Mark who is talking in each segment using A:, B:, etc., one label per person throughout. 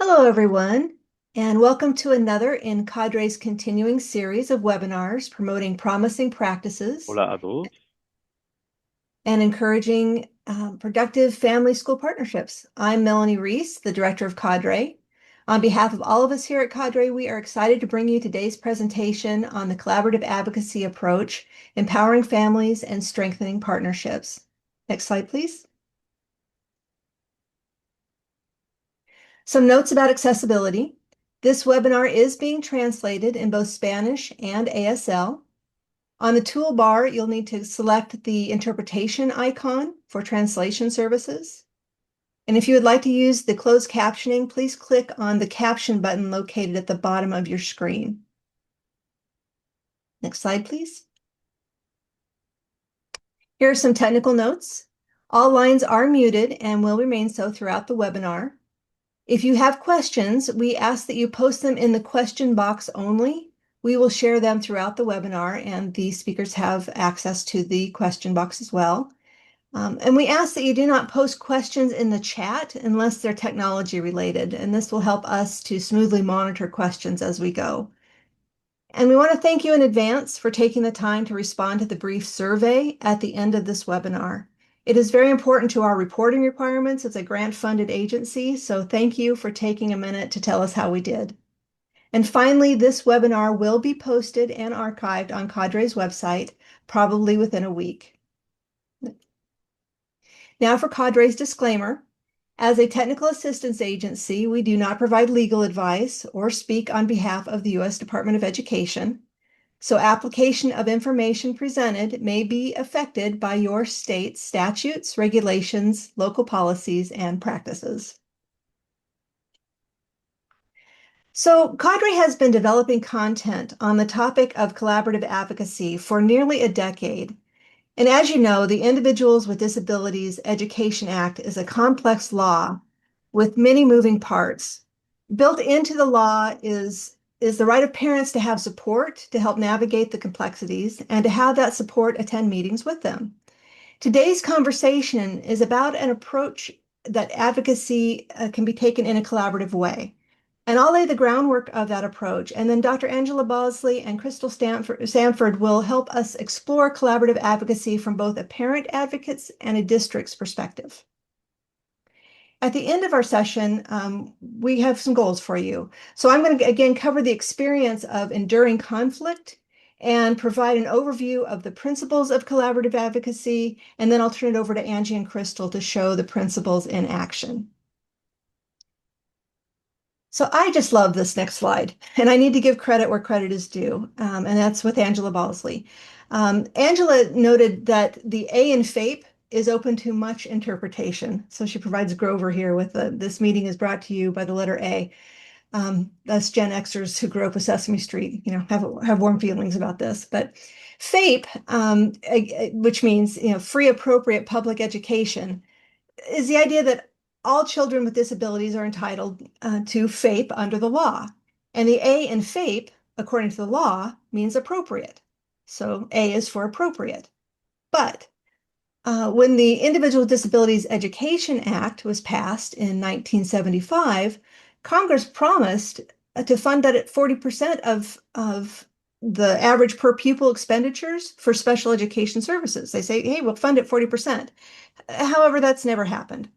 A: Hello, everyone, and welcome to another in CADRE's continuing series of webinars promoting promising practices
B: Hola a todos.
A: and encouraging productive family-school partnerships. I'm Melanie Reese, the director of CADRE. On behalf of all of us here at CADRE, we are excited to bring you today's presentation on the collaborative advocacy approach, empowering families and strengthening partnerships. Next slide, please. Some notes about accessibility. This webinar is being translated in both Spanish and ASL. On the toolbar, you'll need to select the interpretation icon for translation services. And if you would like to use the closed captioning, please click on the caption button located at the bottom of your screen. Next slide, please. Here are some technical notes. All lines are muted and will remain so throughout the webinar. If you have questions, we ask that you post them in the question box only. We will share them throughout the webinar, and the speakers have access to the question box as well. And we ask that you do not post questions in the chat unless they're technology related, and this will help us to smoothly monitor questions as we go. And we want to thank you in advance for taking the time to respond to the brief survey at the end of this webinar. It is very important to our reporting requirements as a grant-funded agency, so thank you for taking a minute to tell us how we did. And finally, this webinar will be posted and archived on CADRE's website, probably within a week. Now for CADRE's disclaimer. As a technical assistance agency, we do not provide legal advice or speak on behalf of the U.S. Department of Education. So application of information presented may be affected by your state's statutes, regulations, local policies, and practices. So CADRE has been developing content on the topic of collaborative advocacy for nearly a decade. And as you know, the Individuals with Disabilities Education Act is a complex law with many moving parts. Built into the law is the right of parents to have support to help navigate the complexities and to have that support attend meetings with them. Today's conversation is about an approach that advocacy can be taken in a collaborative way. And I'll lay the groundwork of that approach, and then Dr. Angela Bosley and Crystal Sanford will help us explore collaborative advocacy from both a parent advocate's and a district's perspective. At the end of our session, we have some goals for you. So I'm going to again cover the experience of enduring conflict and provide an overview of the principles of collaborative advocacy, and then I'll turn it over to Angie and Crystal to show the principles in action. So I just love this next slide, and I need to give credit where credit is due, and that's with Angela Bosley. Angela noted that the A in FAPE is open to much interpretation. So she provides Grover here with this meeting is brought to you by the letter A. Us Gen Xers who grew up with Sesame Street, have warm feelings about this. But FAPE, which means free, appropriate public education, is the idea that all children with disabilities are entitled to FAPE under the law. And the A in FAPE, according to the law, means appropriate. So A is for appropriate. But when the Individual with Disabilities Education Act was passed in 1975, Congress promised to fund that at 40% of the average per pupil expenditures for special education services. They say, hey, we'll fund it 40%. However, that's never happened.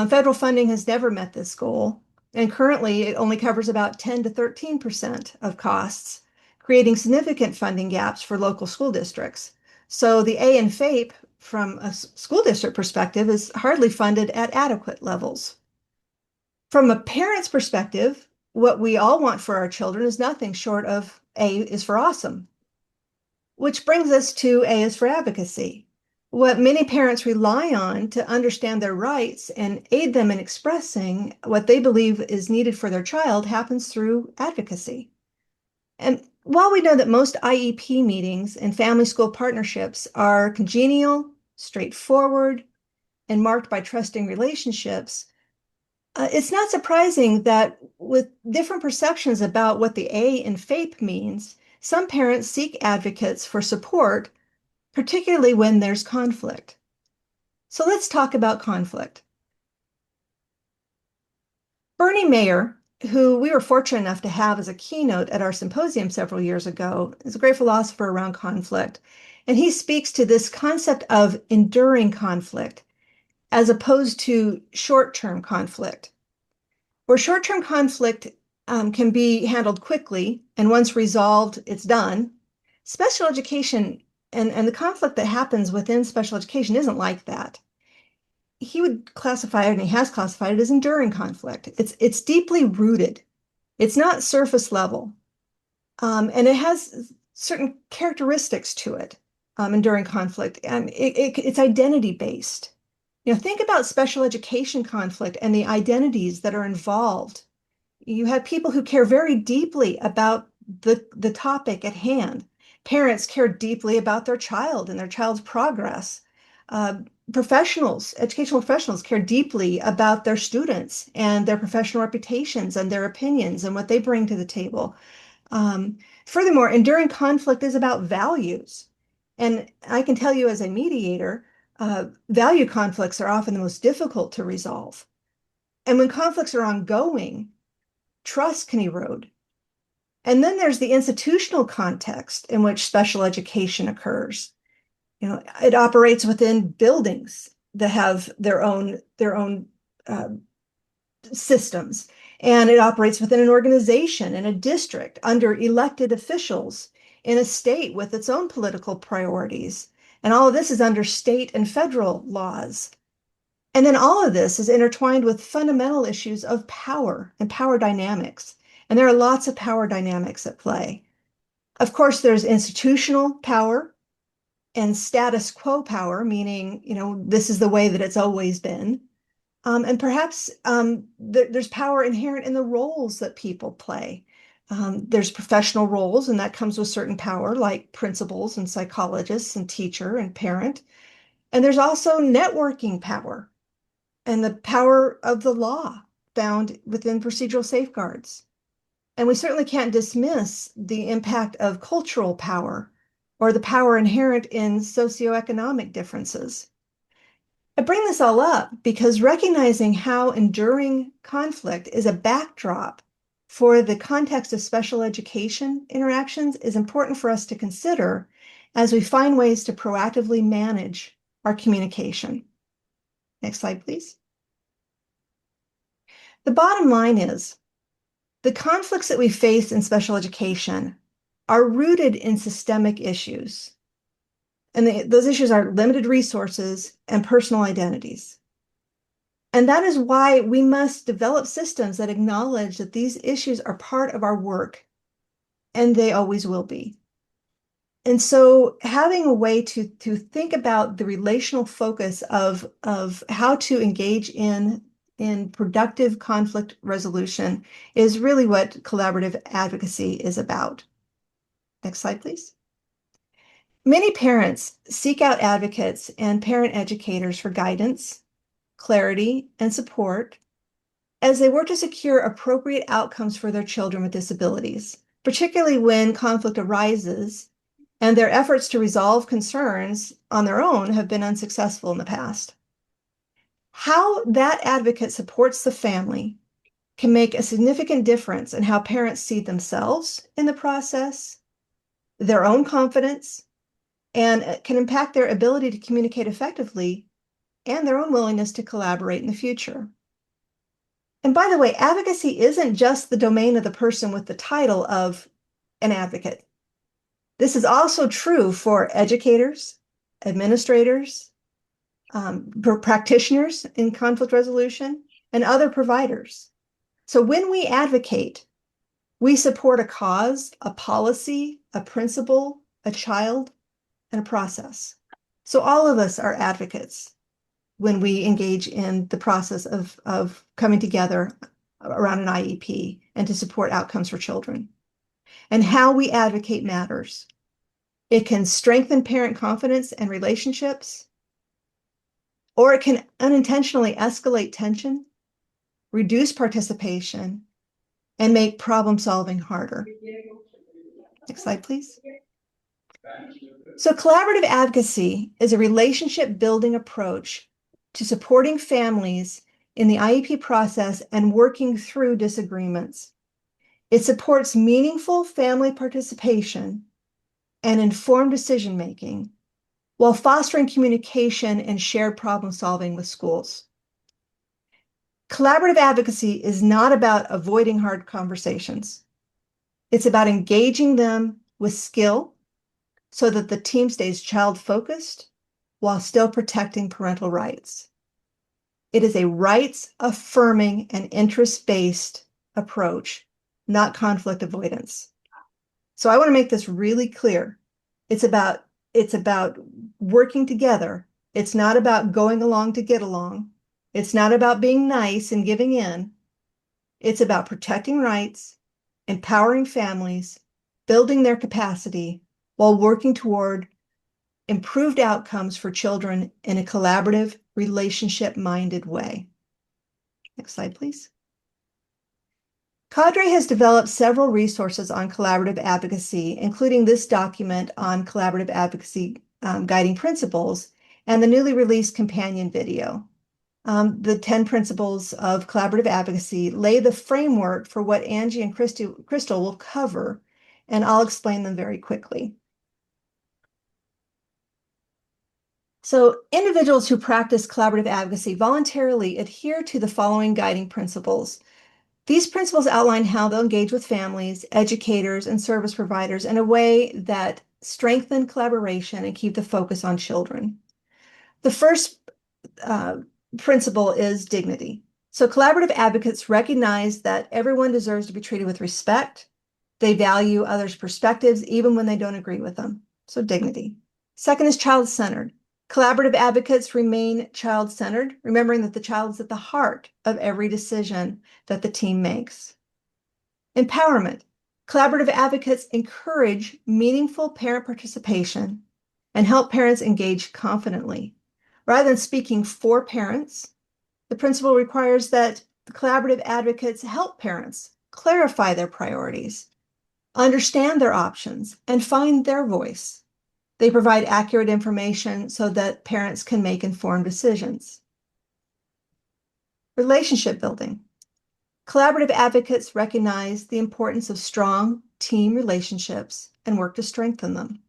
A: Federal funding has never met this goal, and currently it only covers about 10 to 13% of costs, creating significant funding gaps for local school districts. So the A in FAPE, from a school district perspective, is hardly funded at adequate levels. From a parent's perspective, what we all want for our children is nothing short of A is for awesome, which brings us to A is for advocacy. What many parents rely on to understand their rights and aid them in expressing what they believe is needed for their child happens through advocacy. And while we know that most IEP meetings and family school partnerships are congenial, straightforward, and marked by trusting relationships, it's not surprising that with different perceptions about what the A in FAPE means, some parents seek advocates for support, particularly when there's conflict. So let's talk about conflict. Bernie Mayer who we were fortunate enough to have as a keynote at our symposium several years ago, is a great philosopher around conflict. And he speaks to this concept of enduring conflict as opposed to short-term conflict, where short-term conflict can be handled quickly, and once resolved, it's done. Special education and the conflict that happens within special education isn't like that. He would classify it, and he has classified it as enduring conflict. It's deeply rooted. It's not surface level, and it has certain characteristics to it. Enduring conflict, and it's identity based. Think about special education conflict and the identities that are involved. You have people who care very deeply about the topic at hand. Parents care deeply about their child and their child's progress. Uh, educational professionals care deeply about their students and their professional reputations and their opinions and what they bring to the table. Um, Furthermore, enduring conflict is about values. And I can tell you as a mediator, value conflicts are often the most difficult to resolve. And when conflicts are ongoing, trust can erode. And then there's the institutional context in which special education occurs. It operates within buildings that have their own uh, systems, and it operates within an organization in a district under elected officials in a state with its own political priorities. And all of this is under state and federal laws. And then all of this is intertwined with fundamental issues of power and power dynamics. And there are lots of power dynamics at play. Of course, there's institutional power and status quo power, meaning, this is the way that it's always been. And perhaps there's power inherent in the roles that people play. There's professional roles, and that comes with certain power, like principals and psychologists and teacher and parent. And there's also networking power and the power of the law found within procedural safeguards. And we certainly can't dismiss the impact of cultural power or the power inherent in socioeconomic differences. I bring this all up because recognizing how enduring conflict is a backdrop for the context of special education interactions is important for us to consider as we find ways to proactively manage our communication. Next slide, please. The bottom line is the conflicts that we face in special education are rooted in systemic issues. And those issues are limited resources and personal identities. And that is why we must develop systems that acknowledge that these issues are part of our work, and they always will be. And so having a way to think about the relational focus of how to engage in productive conflict resolution is really what collaborative advocacy is about. Next slide, please. Many parents seek out advocates and parent educators for guidance, clarity, and support as they work to secure appropriate outcomes for their children with disabilities, particularly when conflict arises and their efforts to resolve concerns on their own have been unsuccessful in the past. How that advocate supports the family can make a significant difference in how parents see themselves in the process, their own confidence, and it can impact their ability to communicate effectively and their own willingness to collaborate in the future. And by the way, advocacy isn't just the domain of the person with the title of an advocate. This is also true for educators, administrators, practitioners in conflict resolution, and other providers. So when we advocate, we support a cause, a policy, a principle, a child, and a process. So all of us are advocates when we engage in the process of coming together around an IEP and to support outcomes for children. And how we advocate matters. It can strengthen parent confidence and relationships, or it can unintentionally escalate tension, reduce participation, and make problem solving harder. Next slide, please. So collaborative advocacy is a relationship building approach to supporting families in the IEP process and working through disagreements. It supports meaningful family participation and informed decision-making while fostering communication and shared problem solving with schools. Collaborative advocacy is not about avoiding hard conversations. It's about engaging them with skill so that the team stays child-focused while still protecting parental rights. It is a rights-affirming and interest-based approach, not conflict avoidance. So I want to make this really clear. It's about working together. It's not about going along to get along. It's not about being nice and giving in. It's about protecting rights, empowering families, building their capacity while working toward improved outcomes for children in a collaborative, relationship-minded way. Next slide, please. CADRE has developed several resources on collaborative advocacy, including this document on collaborative advocacy guiding principles and the newly released companion video. The 10 principles of collaborative advocacy lay the framework for what Angie and Crystal will cover, and I'll explain them very quickly. So individuals who practice collaborative advocacy voluntarily adhere to the following guiding principles. These principles outline how they'll engage with families, educators, and service providers in a way that strengthen collaboration and keep the focus on children. The first principle is dignity. So collaborative advocates recognize that everyone deserves to be treated with respect. They value others' perspectives even when they don't agree with them. So dignity. Second is child-centered. Collaborative advocates remain child-centered, remembering that the child is at the heart of every decision that the team makes. Empowerment. Collaborative advocates encourage meaningful parent participation and help parents engage confidently. Rather than speaking for parents, the principle requires that the collaborative advocates help parents clarify their priorities, understand their options, and find their voice. They provide accurate information so that parents can make informed decisions. Relationship building. Collaborative advocates recognize the importance of strong team relationships and work to strengthen them,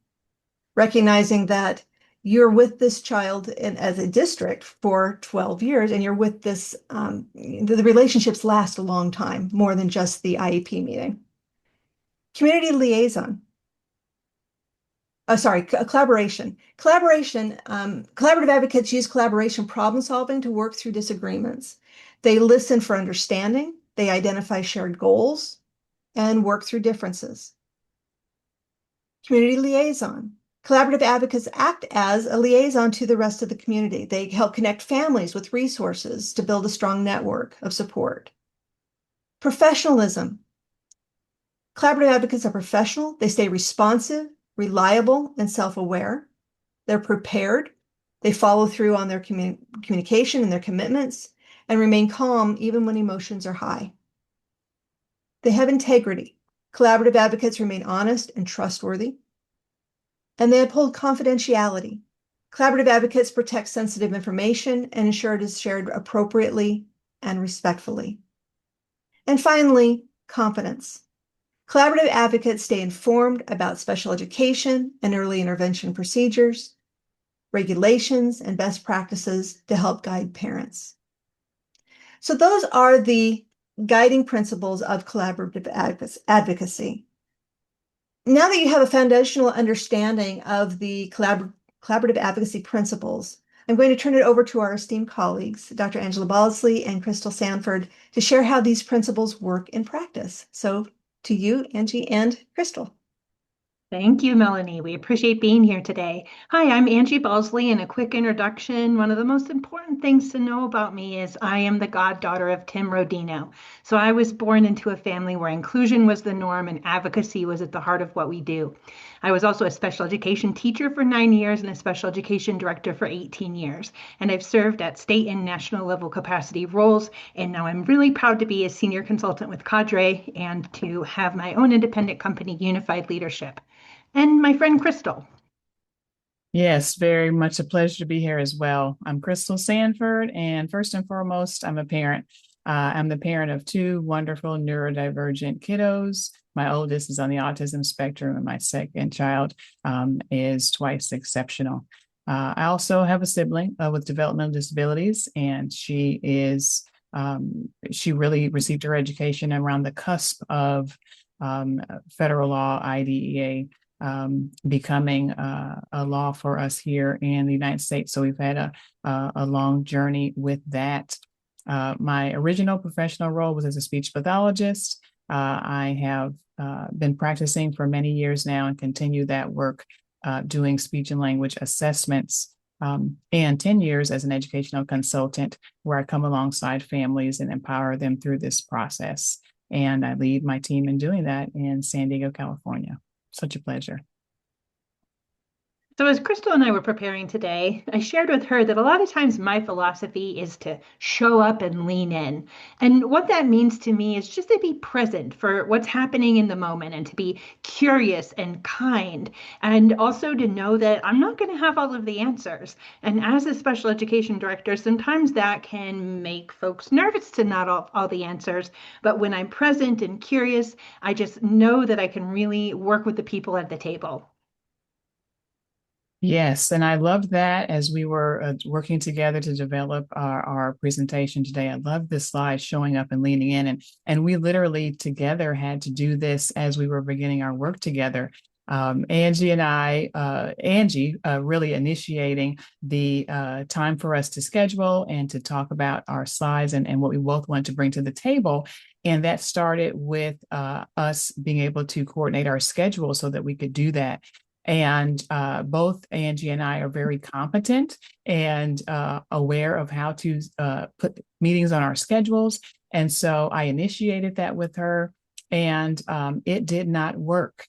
A: recognizing that you're with this child as a district for 12 years, and you're with this, the relationships last a long time, more than just the IEP meeting. Community liaison. Collaboration. Collaborative advocates use collaboration problem solving to work through disagreements. They listen for understanding, they identify shared goals, and work through differences. Community liaison. Collaborative advocates act as a liaison to the rest of the community. They help connect families with resources to build a strong network of support. Professionalism. Collaborative advocates are professional. They stay responsive, reliable, and self-aware. They're prepared. They follow through on their communication and their commitments and remain calm even when emotions are high. They have integrity. Collaborative advocates remain honest and trustworthy. And they uphold confidentiality. Collaborative advocates protect sensitive information and ensure it is shared appropriately and respectfully. And finally, competence. Collaborative advocates stay informed about special education and early intervention procedures, regulations, and best practices to help guide parents. So those are the guiding principles of collaborative advocacy. Now that you have a foundational understanding of the collaborative advocacy principles, I'm going to turn it over to our esteemed colleagues, Dr. Angela Balsley and Crystal Sanford, to share how these principles work in practice. So to you, Angie and Crystal.
B: Thank you, Melanie. We appreciate being here today. Hi, I'm Angie Balsley, and a quick introduction. One of the most important things to know about me is I am the goddaughter of Tim Rodino. So I was born into a family where inclusion was the norm and advocacy was at the heart of what we do. I was also a special education teacher for 9 years and a special education director for 18 years. And I've served at state and national level capacity roles. And now I'm really proud to be a senior consultant with CADRE and to have my own independent company, Unified Leadership. And my friend Crystal.
C: Yes, very much a pleasure to be here as well. I'm Crystal Sanford, and first and foremost, I'm a parent. I'm the parent of two wonderful neurodivergent kiddos. My oldest is on the autism spectrum, and my second child is twice exceptional. I also have a sibling with developmental disabilities, and she really received her education around the cusp of federal law, IDEA becoming a law for us here in the United States. So we've had a long journey with that. My original professional role was as a speech pathologist. I have been practicing for many years now and continue that work doing speech and language assessments. And 10 years as an educational consultant, where I come alongside families and empower them through this process. And I lead my team in doing that in San Diego, California. Such a pleasure.
B: So, as Crystal and I were preparing today, I shared with her that a lot of times my philosophy is to show up and lean in. And what that means to me is just to be present for what's happening in the moment and to be curious and kind. And also to know that I'm not going to have all of the answers. And as a special education director, sometimes that can make folks nervous to not all the answers. But when I'm present and curious, I just know that I can really work with the people at the table.
C: Yes, and I loved that as we were working together to develop our presentation today. I love this slide showing up and leaning in, and we literally together had to do this as we were beginning our work together. Angie really initiating the time for us to schedule and to talk about our slides and what we both want to bring to the table. And that started with us being able to coordinate our schedule so that we could do that. And both Angie and I are very competent and aware of how to put meetings on our schedules. And so I initiated that with her, and it did not work.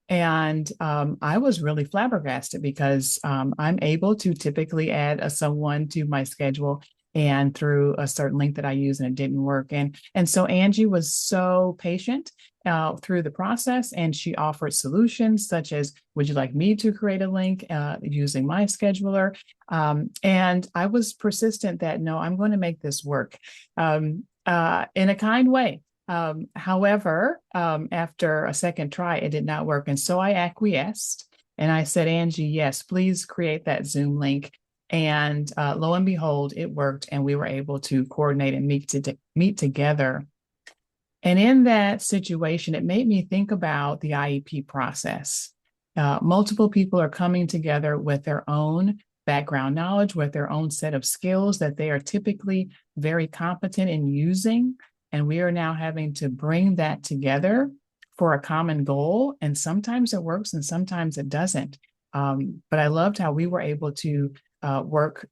C: And I was really flabbergasted because I'm able to typically add someone to my schedule and through a certain link that I use and it didn't work. And so Angie was so patient through the process, and she offered solutions such as, would you like me to create a link using my scheduler? And I was persistent that no, I'm going to make this work in a kind way. However, after a second try, it did not work. And so I acquiesced and I said, Angie, yes, please create that Zoom link. And lo and behold, it worked. And we were able to coordinate and meet together. And in that situation, it made me think about the IEP process. Multiple people are coming together with their own background knowledge, with their own set of skills that they are typically very competent in using. And we are now having to bring that together for a common goal. And sometimes it works and sometimes it doesn't. But I loved how we were able to work,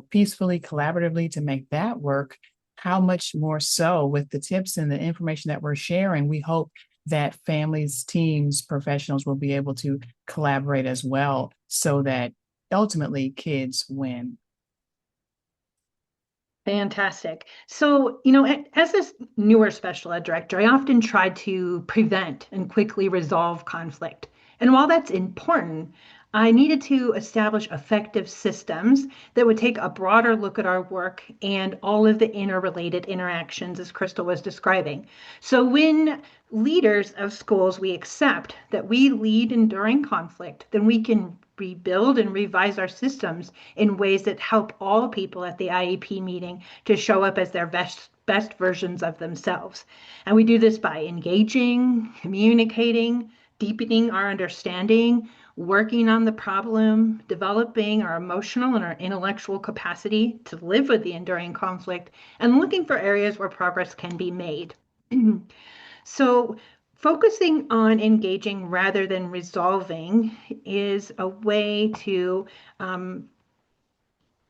C: peacefully, collaboratively to make that work. How much more so with the tips and the information that we're sharing, we hope that families, teams, professionals will be able to collaborate as well so that ultimately kids win.
B: Fantastic. So, as this newer special ed director, I often try to prevent and quickly resolve conflict. And while that's important, I needed to establish effective systems that would take a broader look at our work and all of the interrelated interactions, as Crystal was describing. So, when leaders of schools, we accept that we lead enduring conflict, then we can rebuild and revise our systems in ways that help all people at the IEP meeting to show up as their best versions of themselves. And we do this by engaging, communicating, deepening our understanding, working on the problem, developing our emotional and our intellectual capacity to live with the enduring conflict, and looking for areas where progress can be made. So, focusing on engaging rather than resolving is a way to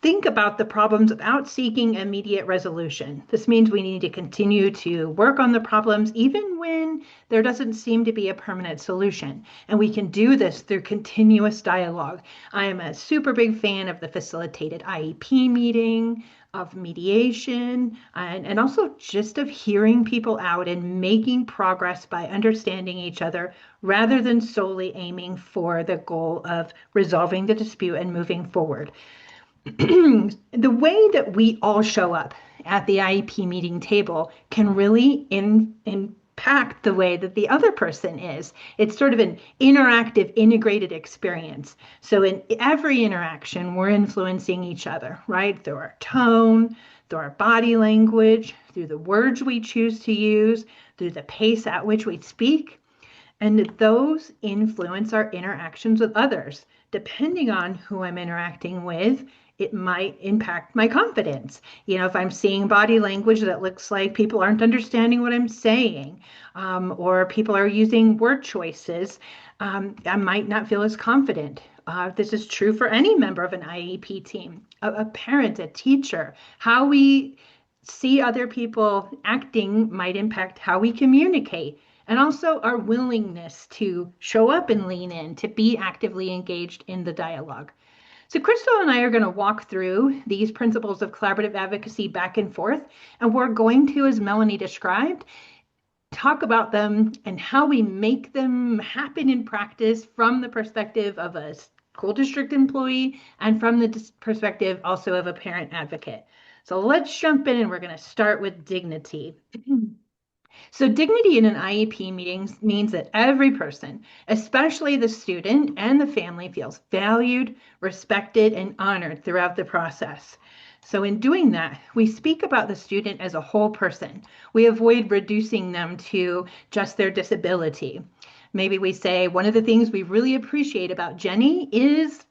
B: think about the problems without seeking immediate resolution. This means we need to continue to work on the problems even when there doesn't seem to be a permanent solution. And we can do this through continuous dialogue. I am a super big fan of the facilitated IEP meeting. of mediation, and also just of hearing people out and making progress by understanding each other rather than solely aiming for the goal of resolving the dispute and moving forward. The way that we all show up at the IEP meeting table can really impact the way that the other person is. It's sort of an interactive, integrated experience. So in every interaction, we're influencing each other, right? Through our tone, through our body language, through the words we choose to use, through the pace at which we speak. And those influence our interactions with others. Depending on who I'm interacting with, it might impact my confidence. If I'm seeing body language that looks like people aren't understanding what I'm saying, or people are using word choices, I might not feel as confident. This is true for any member of an IEP team, a parent, a teacher. How we see other people acting might impact how we communicate, and also our willingness to show up and lean in, to be actively engaged in the dialogue. So Crystal and I are going to walk through these principles of collaborative advocacy back and forth, and we're going to, as Melanie described, talk about them and how we make them happen in practice from the perspective of a school district employee and from the perspective also of a parent advocate. So let's jump in, and we're going to start with dignity. So dignity in an IEP meeting means that every person, especially the student and the family, feels valued, respected, and honored throughout the process. So in doing that, we speak about the student as a whole person. We avoid reducing them to just their disability. Maybe we say, one of the things we really appreciate about Jenny is,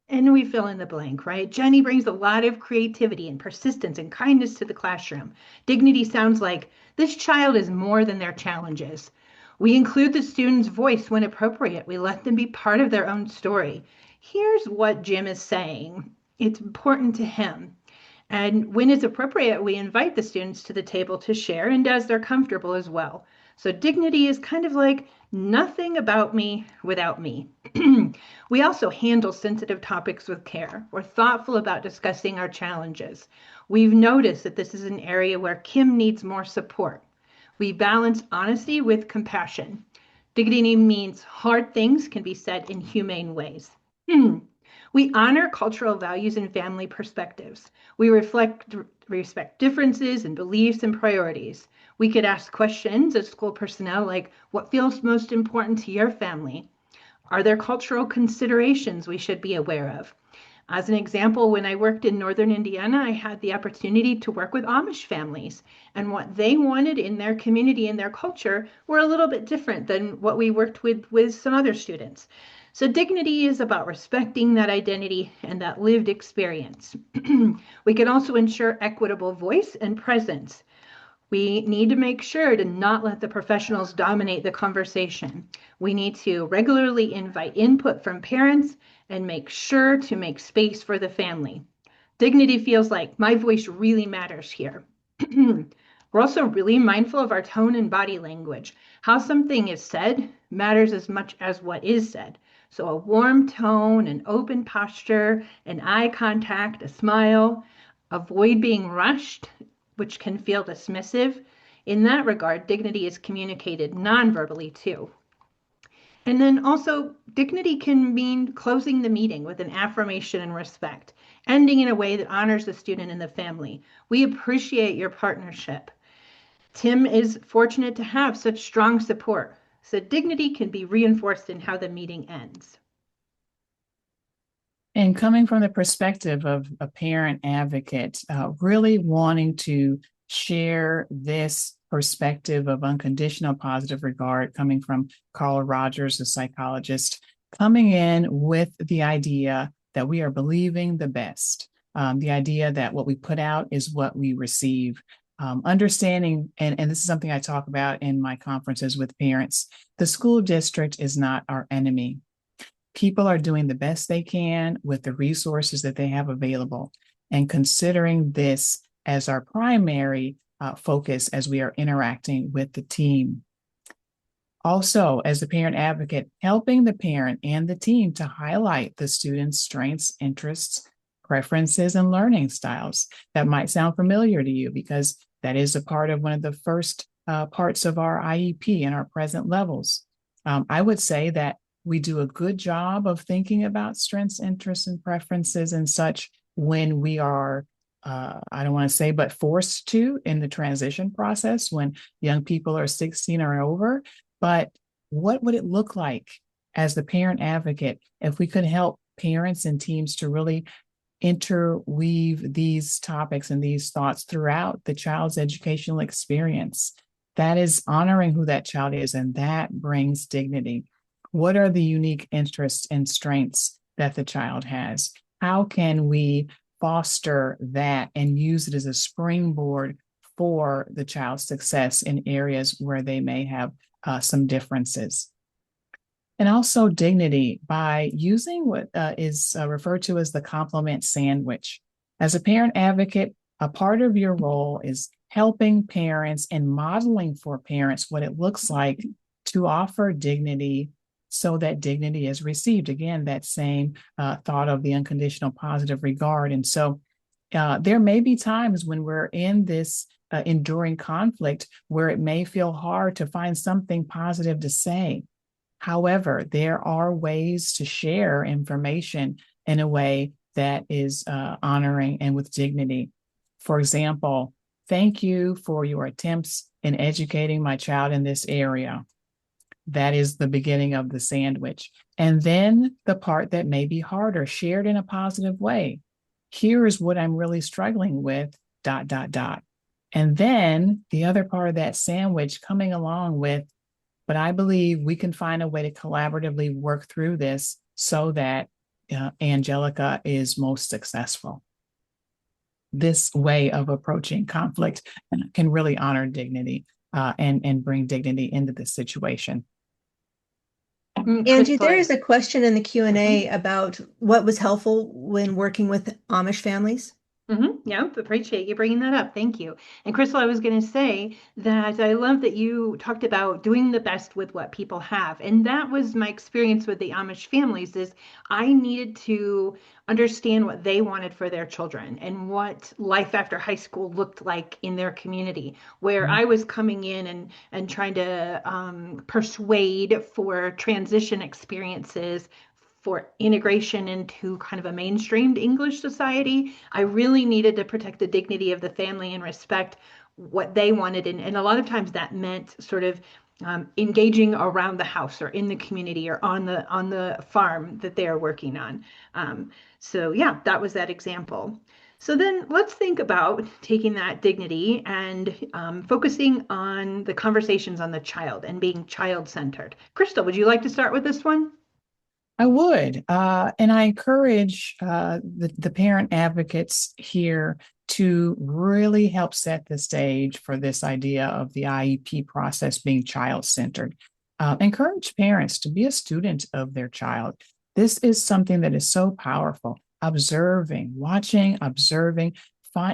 B: and we fill in the blank, right? Jenny brings a lot of creativity and persistence and kindness to the classroom. Dignity sounds like, this child is more than their challenges. We include the student's voice when appropriate. We let them be part of their own story. Here's what Jim is saying. It's important to him. And when it's appropriate, we invite the students to the table to share, and as they're comfortable as well. So dignity is kind of like nothing about me without me. We also handle sensitive topics with care. We're thoughtful about discussing our challenges. We've noticed that this is an area where Kim needs more support. We balance honesty with compassion. Dignity means hard things can be said in humane ways. We honor cultural values and family perspectives. We respect differences in beliefs and priorities. We could ask questions as school personnel like, what feels most important to your family? Are there cultural considerations we should be aware of? As an example, when I worked in Northern Indiana, I had the opportunity to work with Amish families, and what they wanted in their community and their culture were a little bit different than what we worked with some other students. So dignity is about respecting that identity and that lived experience. We can also ensure equitable voice and presence. We need to make sure to not let the professionals dominate the conversation. We need to regularly invite input from parents and make sure to make space for the family. Dignity feels like my voice really matters here. We're also really mindful of our tone and body language. How something is said matters as much as what is said. So a warm tone, an open posture, an eye contact, a smile. Avoid being rushed, which can feel dismissive. In that regard, dignity is communicated non-verbally too. And then also, dignity can mean closing the meeting with an affirmation and respect, ending in a way that honors the student and the family. We appreciate your partnership. Tim is fortunate to have such strong support. So dignity can be reinforced in how the meeting ends.
C: And coming from the perspective of a parent advocate, really wanting to share this perspective of unconditional positive regard coming from Carl Rogers, a psychologist, coming in with the idea that we are believing the best, the idea that what we put out is what we receive. Understanding, and this is something I talk about in my conferences with parents, the school district is not our enemy. People are doing the best they can with the resources that they have available, and considering this as our primary focus as we are interacting with the team. Also, as the parent advocate, helping the parent and the team to highlight the student's strengths, interests, preferences and learning styles. That might sound familiar to you because that is a part of one of the first parts of our IEP and our present levels. I would say that we do a good job of thinking about strengths, interests, and preferences and such when we are, I don't want to say, but forced to in the transition process when young people are 16 or over. But what would it look like as the parent advocate if we could help parents and teams to really interweave these topics and these thoughts throughout the child's educational experience? That is honoring who that child is, and that brings dignity. What are the unique interests and strengths that the child has? How can we foster that and use it as a springboard for the child's success in areas where they may have some differences? And also dignity by using what is referred to as the compliment sandwich. As a parent advocate, a part of your role is helping parents and modeling for parents what it looks like to offer dignity so that dignity is received. Again, that same thought of the unconditional positive regard. And so there may be times when we're in this enduring conflict where it may feel hard to find something positive to say. However, there are ways to share information in a way that is honoring and with dignity. For example, thank you for your attempts in educating my child in this area. That is the beginning of the sandwich. And then the part that may be harder, shared in a positive way. Here is what I'm really struggling with, ... And then the other part of that sandwich coming along with, but I believe we can find a way to collaboratively work through this so that Angelica is most successful. This way of approaching conflict can really honor dignity and bring dignity into the situation.
A: Angie, there is a question in the Q&A about what was helpful when working with Amish families.
B: Yeah, appreciate you bringing that up. Thank you. And Crystal, I was going to say that I love that you talked about doing the best with what people have. And that was my experience with the Amish families is I needed to understand what they wanted for their children and what life after high school looked like in their community, where I was coming in and trying to persuade for transition experiences for integration into kind of a mainstreamed English society. I really needed to protect the dignity of the family and respect what they wanted. And a lot of times that meant sort of engaging around the house or in the community or on the farm that they are working on. So yeah, that was that example. So then let's think about taking that dignity and focusing on the conversations on the child and being child-centered. Crystal, would you like to start with this one?
C: I would, and I encourage the parent advocates here to really help set the stage for this idea of the IEP process being child-centered. Encourage parents to be a student of their child. This is something that is so powerful. Observing, watching, observing.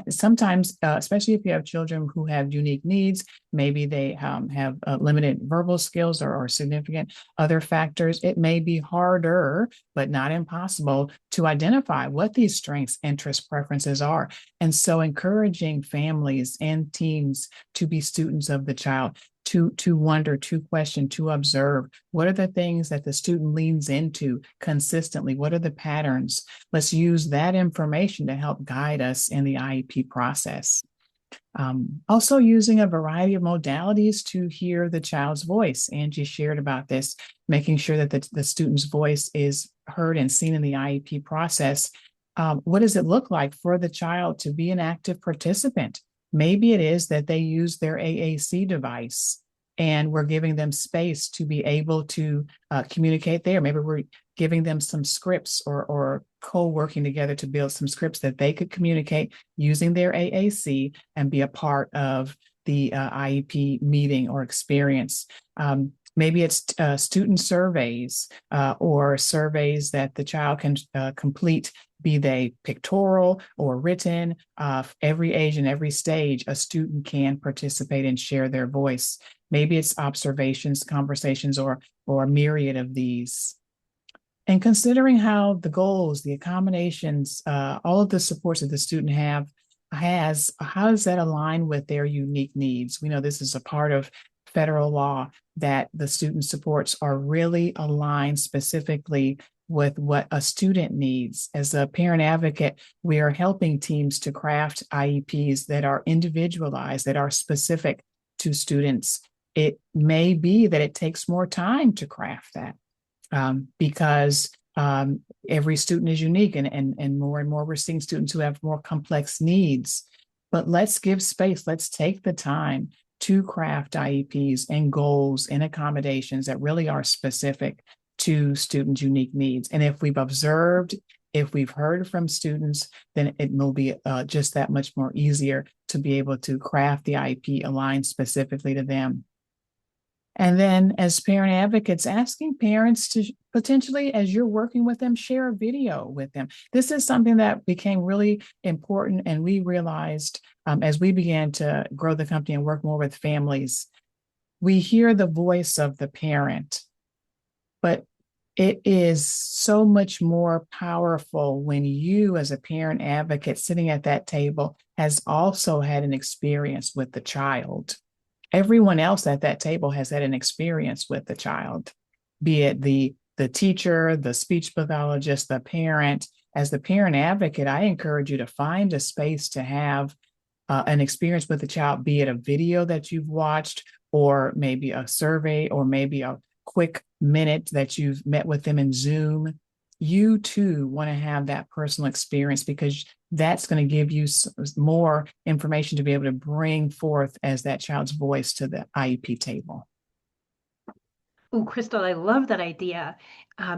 C: Sometimes, especially if you have children who have unique needs, maybe they have limited verbal skills or significant other factors, it may be harder, but not impossible, to identify what these strengths, interests, preferences are. And so encouraging families and teams to be students of the child, to wonder, to question, to observe. What are the things that the student leans into consistently? What are the patterns? Let's use that information to help guide us in the IEP process. Also using a variety of modalities to hear the child's voice. Angie shared about this, making sure that the student's voice is heard and seen in the IEP process. What does it look like for the child to be an active participant? Maybe it is that they use their AAC device and we're giving them space to be able to communicate there. Maybe we're giving them some scripts or co-working together to build some scripts that they could communicate using their AAC and be a part of the IEP meeting or experience. Maybe it's student surveys or surveys that the child can complete, be they pictorial or written. Every age and every stage, a student can participate and share their voice. Maybe it's observations, conversations, or a myriad of these. And considering how the goals, the accommodations, all of the supports that the student has, how does that align with their unique needs? We know this is a part of federal law that the student supports are really aligned specifically with what a student needs. As a parent advocate, we are helping teams to craft IEPs that are individualized, that are specific to students. It may be that it takes more time to craft that because every student is unique, and more we're seeing students who have more complex needs. But let's give space, let's take the time to craft IEPs and goals and accommodations that really are specific to students' unique needs. And if we've observed, if we've heard from students, then it will be just that much more easier to be able to craft the IEP aligned specifically to them. And then, as parent advocates, asking parents to potentially, as you're working with them, share a video with them. This is something that became really important. And we realized as we began to grow the company and work more with families, we hear the voice of the parent, but it is so much more powerful when you, as a parent advocate sitting at that table, has also had an experience with the child. Everyone else at that table has had an experience with the child, be it the teacher, the speech pathologist, the parent. As the parent advocate, I encourage you to find a space to have an experience with the child, be it a video that you've watched, or maybe a survey, or maybe a quick minute that you've met with them in Zoom. You too want to have that personal experience, because that's going to give you more information to be able to bring forth as that child's voice to the IEP table.
B: Oh, Crystal, I love that idea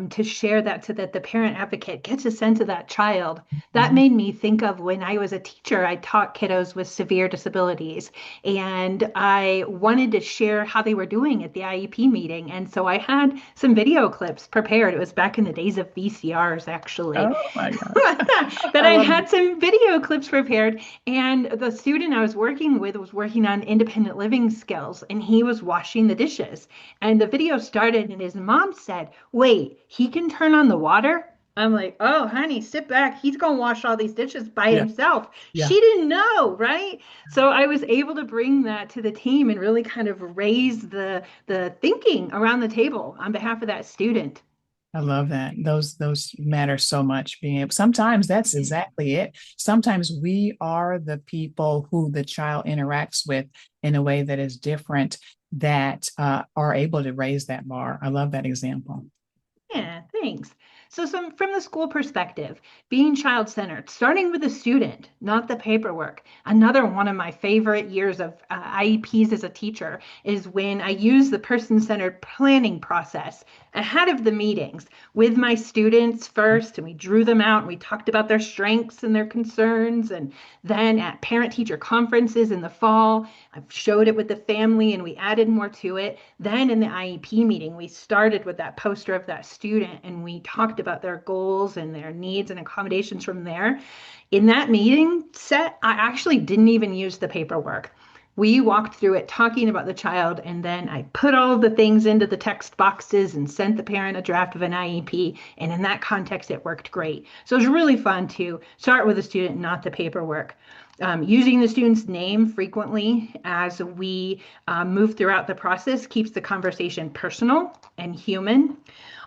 B: to share that so that the parent advocate gets a sense of that child. That
C: Mhm.
B: made me think of when I was a teacher, I taught kiddos with severe disabilities, and I wanted to share how they were doing at the IEP meeting. And so I had some video clips prepared. It was back in the days of VCRs, actually.
C: Oh my gosh.
B: But
C: I
B: I
C: love
B: had some video clips prepared, and the student I was working with was working on independent living skills, and he was washing the dishes. And the video started, and his mom said, "Wait, he can turn on the water?" I'm like, "Oh, honey, sit back. He's going to wash all these dishes by
C: Yeah,
B: himself."
C: yeah.
B: She didn't know, right? So I was able to bring that to the team and really kind of raise the thinking around the table on behalf of that student.
C: I love that. Those matter so much. Being able, sometimes that's exactly it. Sometimes we are the people who the child interacts with in a way that is different, that are able to raise that bar. I love that example.
B: Yeah, thanks. So, some from the school perspective, being child-centered, starting with the student, not the paperwork. Another one of my favorite years of IEPs as a teacher is when I use the person-centered planning process ahead of the meetings with my students first, and we drew them out and we talked about their strengths and their concerns, and then at parent-teacher conferences in the fall, I showed it with the family and we added more to it. Then in the IEP meeting, we started with that poster of that student and we talked about their goals and their needs and accommodations from there. In that meeting set, I actually didn't even use the paperwork. We walked through it talking about the child, and then I put all of the things into the text boxes and sent the parent a draft of an IEP. And in that context, it worked great. So it was really fun to start with the student, not the paperwork. Using the student's name frequently as we move throughout the process keeps the conversation personal and human.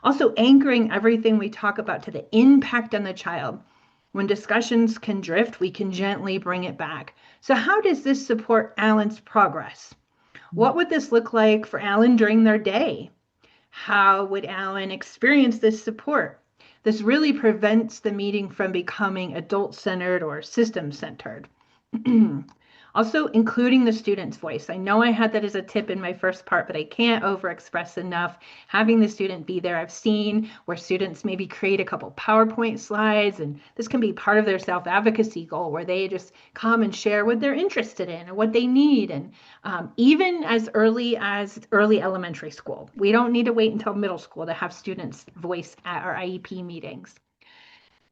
B: Also, anchoring everything we talk about to the impact on the child. When discussions can drift, we can gently bring it back. So, how does this support Alan's progress? What would this look like for Alan during their day? How would Alan experience this support? This really prevents the meeting from becoming adult centered or system centered. Also, including the student's voice. I know I had that as a tip in my first part, but I can't overexpress enough having the student be there. I've seen where students maybe create a couple PowerPoint slides, and this can be part of their self-advocacy goal where they just come and share what they're interested in and what they need. And even as early elementary school, we don't need to wait until middle school to have students voice at our IEP meetings.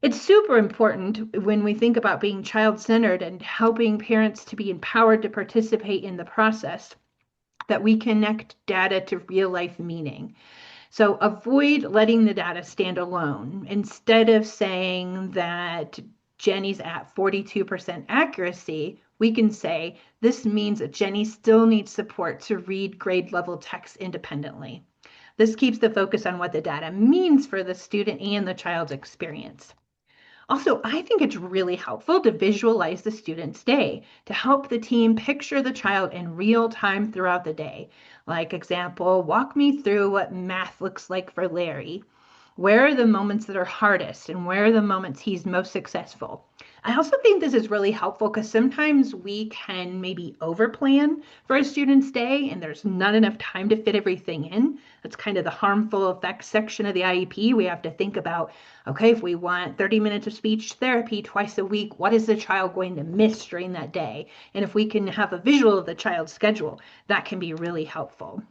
B: It's super important when we think about being child-centered and helping parents to be empowered to participate in the process that we connect data to real life meaning. So avoid letting the data stand alone. Instead of saying that Jenny's at 42% accuracy, we can say this means that Jenny still needs support to read grade level text independently. This keeps the focus on what the data means for the student and the child's experience. Also, I think it's really helpful to visualize the student's day to help the team picture the child in real time throughout the day. Like example, walk me through what math looks like for Larry. Where are the moments that are hardest and where are the moments he's most successful? I also think this is really helpful because sometimes we can maybe overplan for a student's day and there's not enough time to fit everything in. That's kind of the harmful effects section of the IEP. We have to think about, okay, if we want 30 minutes of speech therapy twice a week, what is the child going to miss during that day? And if we can have a visual of the child's schedule, that can be really helpful.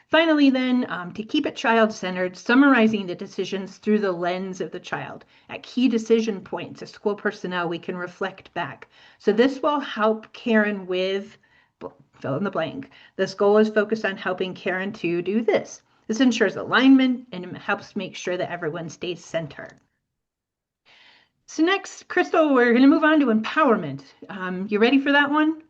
B: Finally, then, to keep it child-centered, summarizing the decisions through the lens of the child. At key decision points as school personnel, we can reflect back. So this will help Karen with, fill in the blank. This goal is focused on helping Karen to do this. This ensures alignment and it helps make sure that everyone stays centered. So next, Crystal, we're going to move on to empowerment. You ready for that one?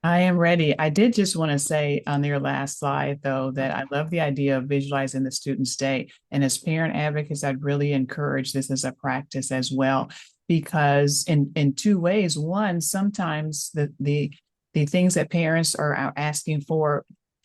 C: I am ready. I did just want to say on your last slide, though, that I love the idea of visualizing the student's day. And as parent advocates, I'd really encourage this as a practice as well, because in two ways. One, sometimes the things that parents are asking for,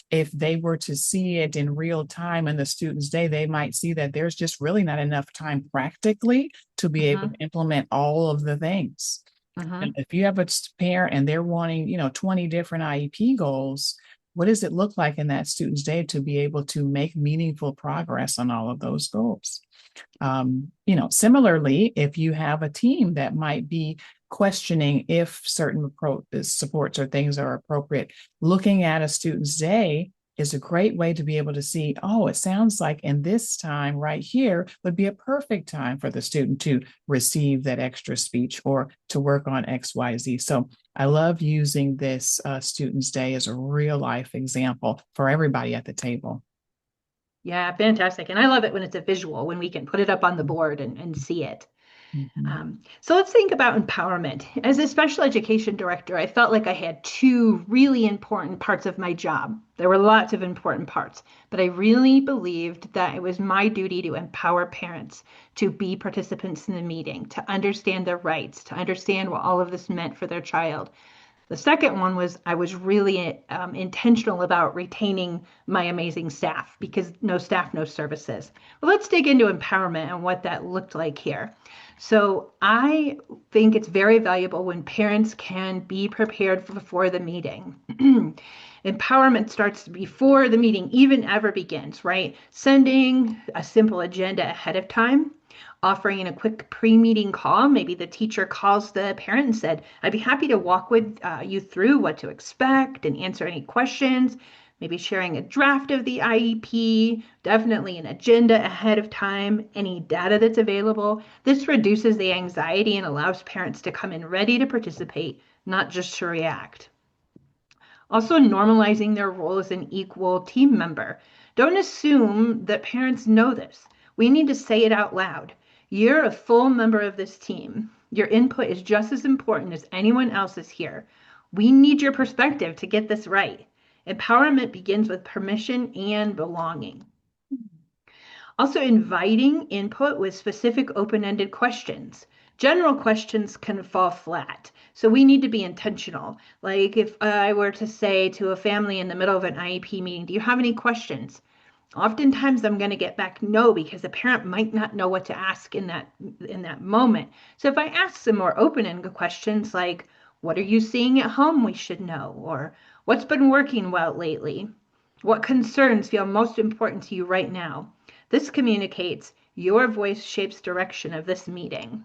C: if they were to see it in real time in the student's day, they might see that there's just really not enough time practically to be able to implement all of the things. And if you have a parent and they're wanting, 20 different IEP goals, what does it look like in that student's day to be able to make meaningful progress on all of those goals? Similarly, if you have a team that might be questioning if certain supports or things are appropriate, looking at a student's day is a great way to be able to see, oh, it sounds like in this time right here would be a perfect time for the student to receive that extra speech or to work on XYZ. So I love using this student's day as a real life example for everybody at the table.
B: Yeah, fantastic. And I love it when it's a visual, when we can put it up on the board and see it. So let's think about empowerment. As a special education director, I felt like I had two really important parts of my job. There were lots of important parts, but I really believed that it was my duty to empower parents to be participants in the meeting, to understand their rights, to understand what all of this meant for their child. The second one was I was really intentional about retaining my amazing staff because no staff, no services. Well, let's dig into empowerment and what that looked like here. So I think it's very valuable when parents can be prepared before the meeting. Empowerment starts before the meeting even ever begins, right? Sending a simple agenda ahead of time, offering in a quick pre-meeting call. Maybe the teacher calls the parent and said, I'd be happy to walk with you through what to expect and answer any questions. Maybe sharing a draft of the IEP, definitely an agenda ahead of time, any data that's available. This reduces the anxiety and allows parents to come in ready to participate, not just to react. Also, normalizing their role as an equal team member. Don't assume that parents know this. We need to say it out loud. You're a full member of this team. Your input is just as important as anyone else's here. We need your perspective to get this right. Empowerment begins with permission and belonging. Also, inviting input with specific open-ended questions. General questions can fall flat, so we need to be intentional. Like if I were to say to a family in the middle of an IEP meeting, do you have any questions? Oftentimes I'm going to get back no because the parent might not know what to ask in that moment. So if I ask some more open-ended questions like, what are you seeing at home we should know? Or what's been working well lately? What concerns feel most important to you right now? This communicates your voice shapes direction of this meeting.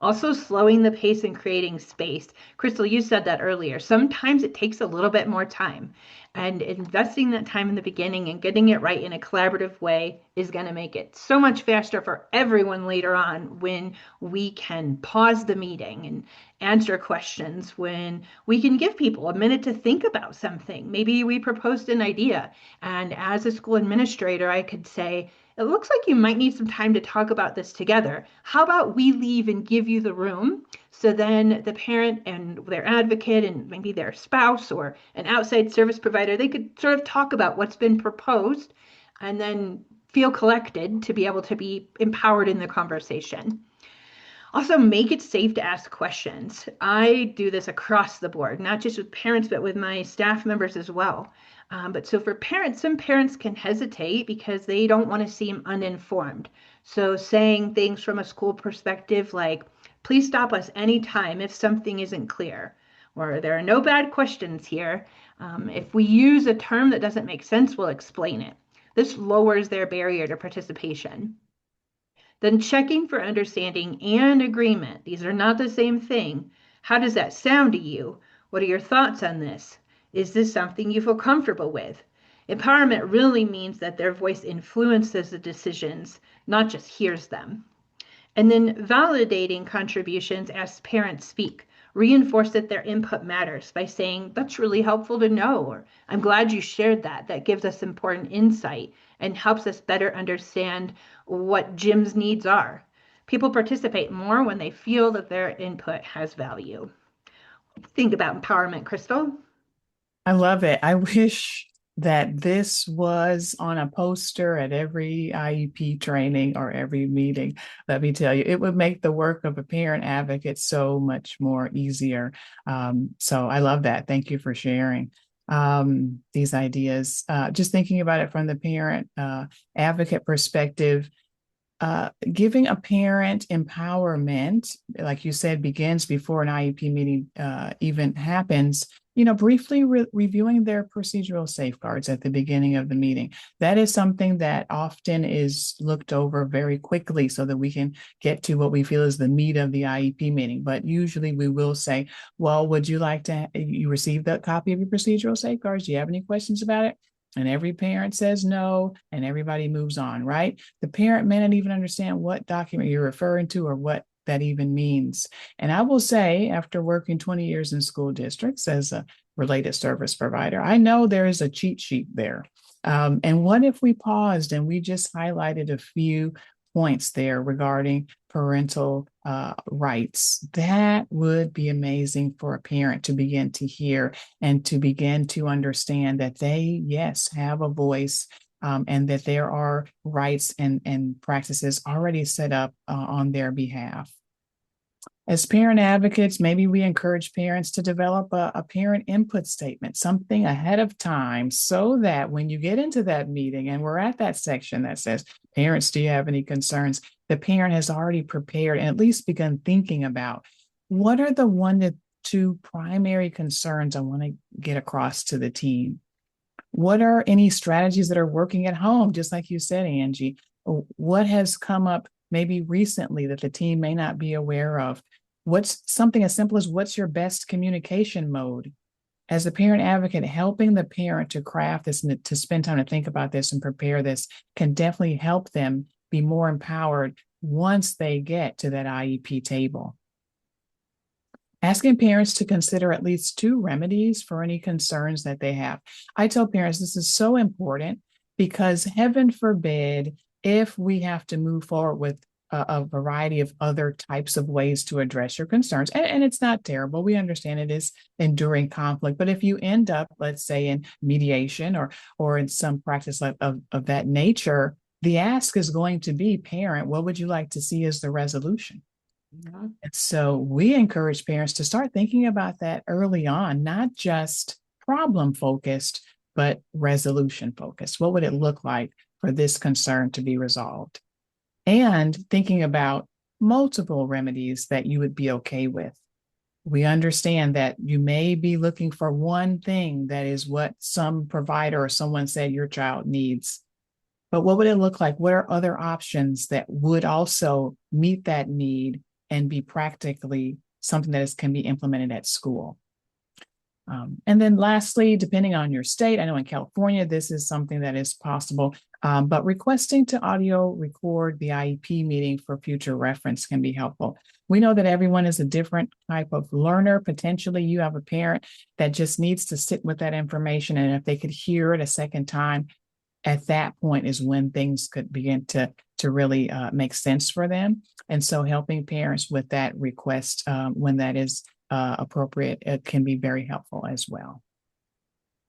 B: Also, slowing the pace and creating space. Crystal, you said that earlier. Sometimes it takes a little bit more time, and investing that time in the beginning and getting it right in a collaborative way is going to make it so much faster for everyone later on when we can pause the meeting and answer questions, when we can give people a minute to think about something. Maybe we proposed an idea, and as a school administrator, I could say, it looks like you might need some time to talk about this together. How about we leave and give you the room? So then the parent and their advocate and maybe their spouse or an outside service provider, they could sort of talk about what's been proposed and then feel collected to be able to be empowered in the conversation. Also, make it safe to ask questions. I do this across the board, not just with parents, but with my staff members as well. But so for parents, some parents can hesitate because they don't want to seem uninformed. So saying things from a school perspective like, please stop us anytime if something isn't clear, or there are no bad questions here. If we use a term that doesn't make sense, we'll explain it. This lowers their barrier to participation. Then checking for understanding and agreement. These are not the same thing. How does that sound to you? What are your thoughts on this? Is this something you feel comfortable with? Empowerment really means that their voice influences the decisions, not just hears them. And then validating contributions as parents speak. Reinforce that their input matters by saying, that's really helpful to know, or I'm glad you shared that. That gives us important insight and helps us better understand what Jim's needs are. People participate more when they feel that their input has value. Think about empowerment, Crystal.
C: I love it. I wish that this was on a poster at every IEP training or every meeting. Let me tell you, it would make the work of a parent advocate so much more easier. So I love that. Thank you for sharing these ideas. Just thinking about it from the parent advocate perspective, giving a parent empowerment, like you said, begins before an IEP meeting even happens. Briefly reviewing their procedural safeguards at the beginning of the meeting. That is something that often is looked over very quickly so that we can get to what we feel is the meat of the IEP meeting. But usually we will say, well, would you like to, you receive that copy of your procedural safeguards? Do you have any questions about it? And every parent says no, and everybody moves on, right? The parent may not even understand what document you're referring to or what that even means. And I will say, after working 20 years in school districts as a related service provider, I know there is a cheat sheet there. And what if we paused and we just highlighted a few points there regarding parental rights? That would be amazing for a parent to begin to hear and to begin to understand that they, yes, have a voice, and that there are rights and practices already set up on their behalf. As parent advocates, maybe we encourage parents to develop a parent input statement, something ahead of time, so that when you get into that meeting and we're at that section that says, parents, do you have any concerns? The parent has already prepared and at least begun thinking about what are the 1 to 2 primary concerns I want to get across to the team. What are any strategies that are working at home? Just like you said, Angie, what has come up maybe recently that the team may not be aware of? What's something as simple as what's your best communication mode? As a parent advocate, helping the parent to craft this and to spend time to think about this and prepare this can definitely help them be more empowered once they get to that IEP table. Asking parents to consider at least 2 remedies for any concerns that they have. I tell parents this is so important because heaven forbid if we have to move forward with a variety of other types of ways to address your concerns. And it's not terrible. We understand it is enduring conflict. But if you end up, let's say, in mediation or in some practice of that nature, the ask is going to be, parent, what would you like to see as the resolution? Mm-hmm. And so we encourage parents to start thinking about that early on, not just problem focused, but resolution focused. What would it look like for this concern to be resolved? And thinking about multiple remedies that you would be okay with. We understand that you may be looking for one thing that is what some provider or someone said your child needs. But what would it look like? What are other options that would also meet that need and be practically something that can be implemented at school. And then lastly, depending on your state, I know in California, this is something that is possible, but requesting to audio record the IEP meeting for future reference can be helpful. We know that everyone is a different type of learner. Potentially, you have a parent that just needs to sit with that information, and if they could hear it a second time, at that point is when things could begin to really make sense for them. And so helping parents with that request when that is appropriate, it can be very helpful as well.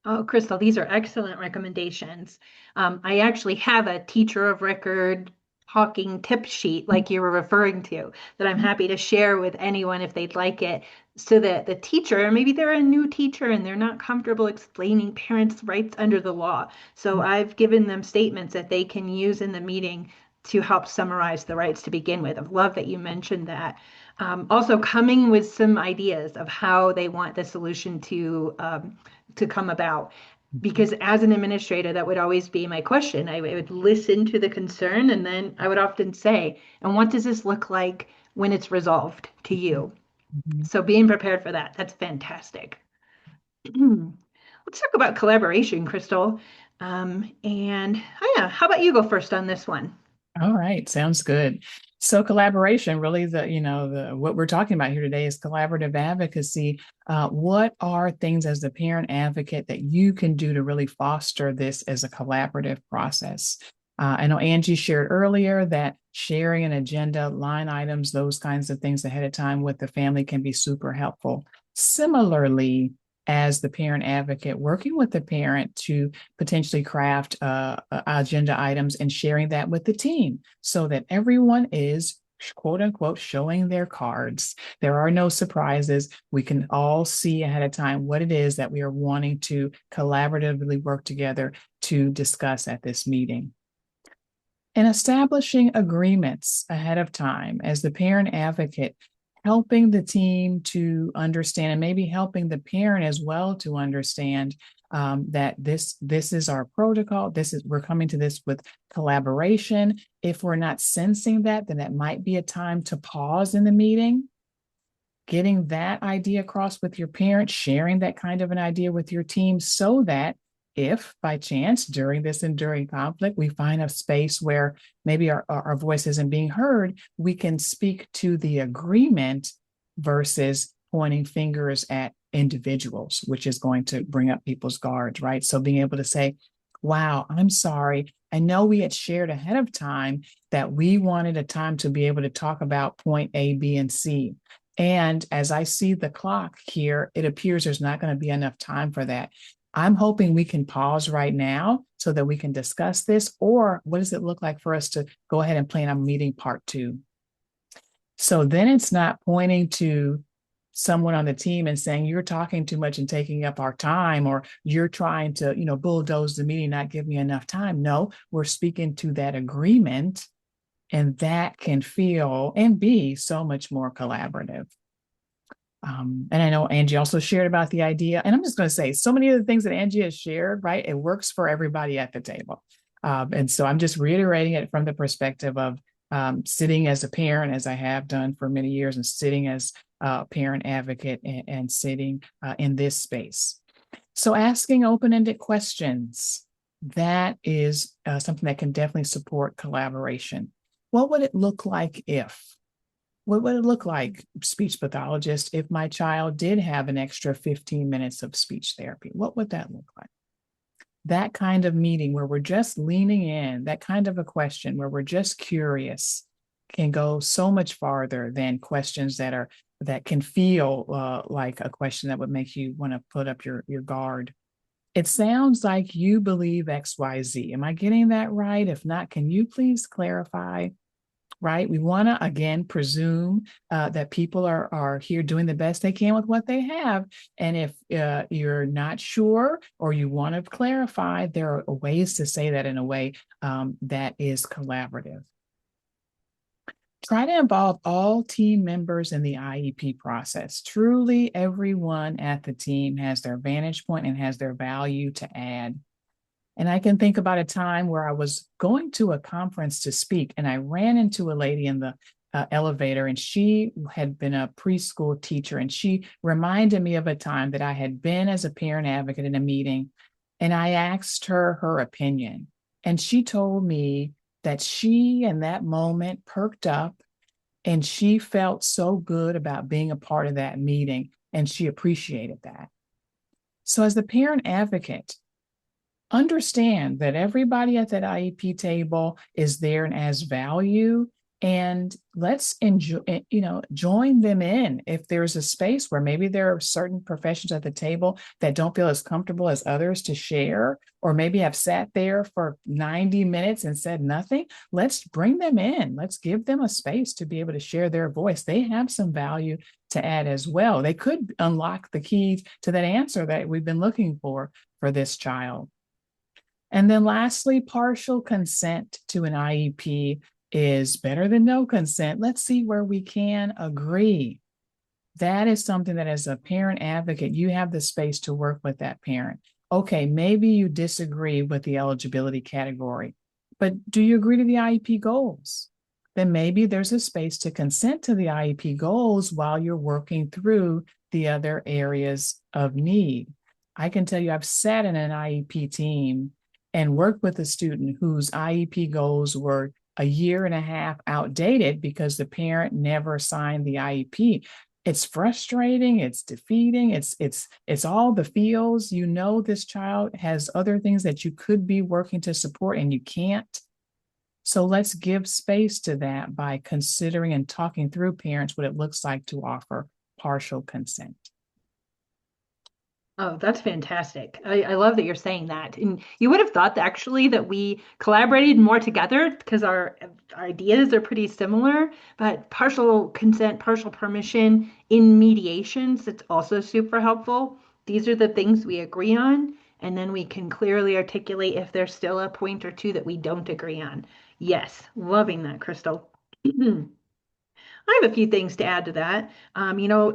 B: Oh, Crystal, these are excellent recommendations. I actually have a teacher of record talking tip sheet like you were referring to that I'm happy to share with anyone if they'd like it, so that the teacher, or maybe they're a new teacher and they're not comfortable explaining parents' rights under the law. So I've given them statements that they can use in the meeting to help summarize the rights to begin with. I love that you mentioned that. Also coming with some ideas of how they want the solution to come about. Because as an administrator, that would always be my question. I would listen to the concern, and then I would often say, and what does this look like when it's resolved to you?
C: Mm-hmm.
B: So being prepared for that, that's fantastic. Let's talk about collaboration, Crystal. And oh yeah, how about you go first on this one?
C: All right, sounds good. So collaboration, really what we're talking about here today is collaborative advocacy. What are things as the parent advocate that you can do to really foster this as a collaborative process? I know Angie shared earlier that sharing an agenda, line items, those kinds of things ahead of time with the family can be super helpful. Similarly, as the parent advocate, working with the parent to potentially craft agenda items and sharing that with the team so that everyone is quote unquote showing their cards. There are no surprises. We can all see ahead of time what it is that we are wanting to collaboratively work together to discuss at this meeting. And establishing agreements ahead of time as the parent advocate, helping the team to understand and maybe helping the parent as well to understand that this is our protocol. We're coming to this with collaboration. If we're not sensing that, then that might be a time to pause in the meeting, getting that idea across with your parents, sharing that kind of an idea with your team so that if by chance during this enduring conflict, we find a space where maybe our voice isn't being heard, we can speak to the agreement versus pointing fingers at individuals, which is going to bring up people's guards, right? So being able to say, wow, I'm sorry. I know we had shared ahead of time that we wanted a time to be able to talk about point A, B, and C. And as I see the clock here, it appears there's not going to be enough time for that. I'm hoping we can pause right now so that we can discuss this, or what does it look like for us to go ahead and plan a meeting part 2? So then it's not pointing to someone on the team and saying, you're talking too much and taking up our time, or you're trying to, bulldoze the meeting, not give me enough time. No, we're speaking to that agreement, and that can feel and be so much more collaborative. And I know Angie also shared about the idea, and I'm just going to say so many of the things that Angie has shared, right? It works for everybody at the table. And so I'm just reiterating it from the perspective of sitting as a parent, as I have done for many years, and sitting as a parent advocate and sitting in this space. So asking open-ended questions, that is something that can definitely support collaboration. What would it look like if? What would it look like, speech pathologist, if my child did have an extra 15 minutes of speech therapy? What would that look like? That kind of meeting where we're just leaning in, that kind of a question where we're just curious, can go so much farther than questions that can feel like a question that would make you want to put up your guard. It sounds like you believe XYZ. Am I getting that right? If not, can you please clarify? Right? We want to, again, presume that people are here doing the best they can with what they have. And if you're not sure or you want to clarify, there are ways to say that in a way that is collaborative. Try to involve all team members in the IEP process. Truly, everyone at the team has their vantage point and has their value to add. And I can think about a time where I was going to a conference to speak, and I ran into a lady in the elevator, and she had been a preschool teacher, and she reminded me of a time that I had been as a parent advocate in a meeting, and I asked her her opinion, and she told me that she in that moment perked up and she felt so good about being a part of that meeting, and she appreciated that. So as the parent advocate, understand that everybody at that IEP table is there and has value, and let's enjoy, join them in. If there's a space where maybe there are certain professions at the table that don't feel as comfortable as others to share, or maybe have sat there for 90 minutes and said nothing, let's bring them in. Let's give them a space to be able to share their voice. They have some value to add as well. They could unlock the keys to that answer that we've been looking for this child. And then lastly, partial consent to an IEP is better than no consent. Let's see where we can agree. That is something that as a parent advocate, you have the space to work with that parent. Okay, maybe you disagree with the eligibility category, but do you agree to the IEP goals? Then maybe there's a space to consent to the IEP goals while you're working through the other areas of need. I can tell you, I've sat in an IEP team and worked with a student whose IEP goals were a year and a half outdated because the parent never signed the IEP. It's frustrating, it's defeating, it's all the feels. You know, this child has other things that you could be working to support and you can't. So let's give space to that by considering and talking through parents what it looks like to offer partial consent.
B: Oh, that's fantastic. I love that you're saying that. And you would have thought that actually that we collaborated more together because our ideas are pretty similar, but partial consent, partial permission in mediations, it's also super helpful. These are the things we agree on, and then we can clearly articulate if there's still a point or two that we don't agree on. Yes, loving that, Crystal. I have a few things to add to that.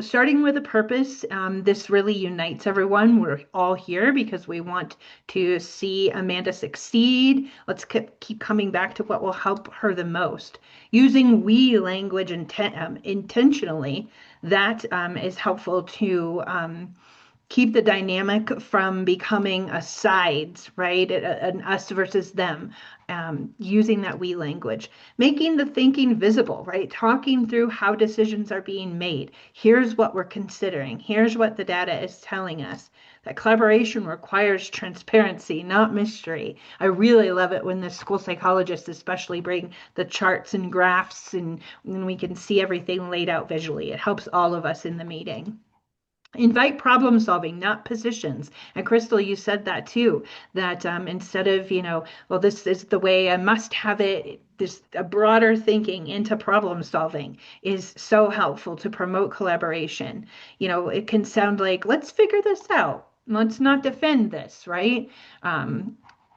B: Starting with a purpose, this really unites everyone. We're all here because we want to see Amanda succeed. Let's keep coming back to what will help her the most. Using we language intentionally, that is helpful to keep the dynamic from becoming a sides, right? An us versus them, using that we language, making the thinking visible, right? Talking through how decisions are being made. Here's what we're considering. Here's what the data is telling us. That collaboration requires transparency, not mystery. I really love it when the school psychologists especially bring the charts and graphs and we can see everything laid out visually. It helps all of us in the meeting. Invite problem solving, not positions. And Crystal, you said that too, that instead of, well, this is the way I must have it, this a broader thinking into problem solving is so helpful to promote collaboration. It can sound like, let's figure this out. Let's not defend this, right?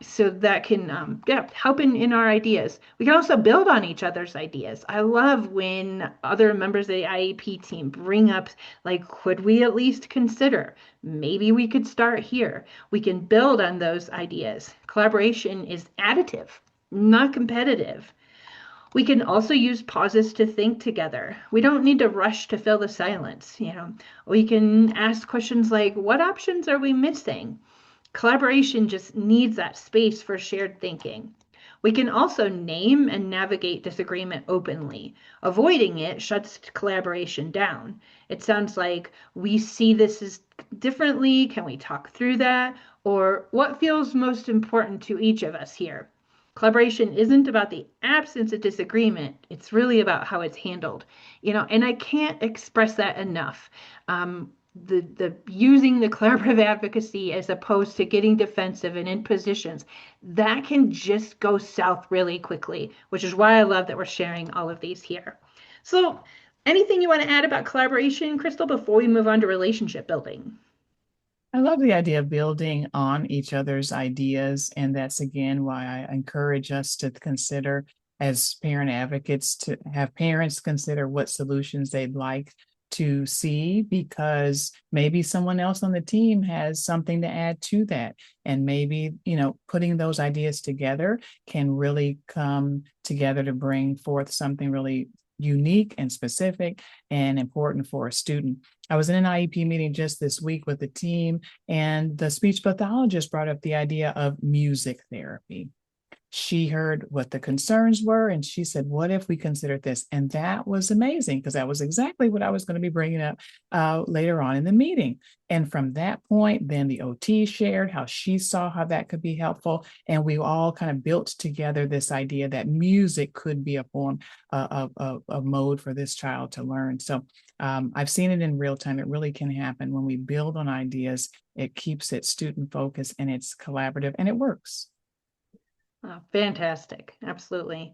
B: So that can help in our ideas. We can also build on each other's ideas. I love when other members of the IEP team bring up, like, could we at least consider? Maybe we could start here. We can build on those ideas. Collaboration is additive, not competitive. We can also use pauses to think together. We don't need to rush to fill the silence. We can ask questions like, what options are we missing? Collaboration just needs that space for shared thinking. We can also name and navigate disagreement openly. Avoiding it shuts collaboration down. It sounds like we see this as differently. Can we talk through that? Or what feels most important to each of us here? Collaboration isn't about the absence of disagreement. It's really about how it's handled. And I can't express that enough. The using the collaborative advocacy as opposed to getting defensive and in positions that can just go south really quickly, which is why I love that we're sharing all of these here. So anything you want to add about collaboration, Crystal, before we move on to relationship building?
C: I love the idea of building on each other's ideas. And that's again why I encourage us to consider, as parent advocates, to have parents consider what solutions they'd like to see, because maybe someone else on the team has something to add to that. And maybe, putting those ideas together can really come together to bring forth something really unique and specific and important for a student. I was in an IEP meeting just this week with the team, and the speech pathologist brought up the idea of music therapy. She heard what the concerns were, and she said, what if we considered this? And that was amazing, because that was exactly what I was going to be bringing up later on in the meeting. And from that point, then the OT shared how she saw how that could be helpful. And we all kind of built together this idea that music could be a form of mode for this child to learn. So I've seen it in real time. It really can happen when we build on ideas. It keeps it student focused, and it's collaborative, and it works.
B: Oh, fantastic. Absolutely.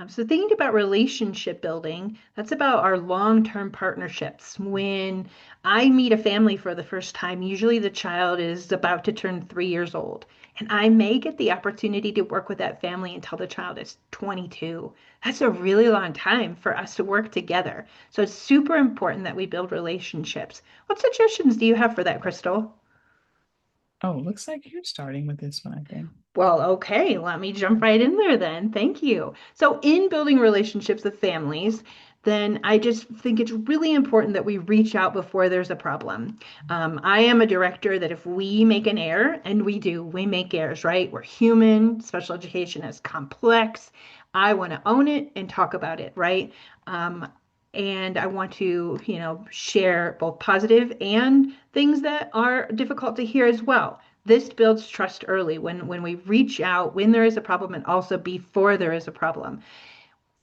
B: So thinking about relationship building, that's about our long-term partnerships. When I meet a family for the first time, usually the child is about to turn 3 years old. And I may get the opportunity to work with that family until the child is 22. That's a really long time for us to work together. So it's super important that we build relationships. What suggestions do you have for that, Crystal?
C: Oh, looks like you're starting with this one, I think.
B: Well, okay, let me jump right in there then. Thank you. So, in building relationships with families, then I just think it's really important that we reach out before there's a problem. I am a director that if we make an error, and we do, we make errors, right? We're human, special education is complex. I want to own it and talk about it, right? Um, and I want to, share both positive and things that are difficult to hear as well. This builds trust early when we reach out when there is a problem, and also before there is a problem.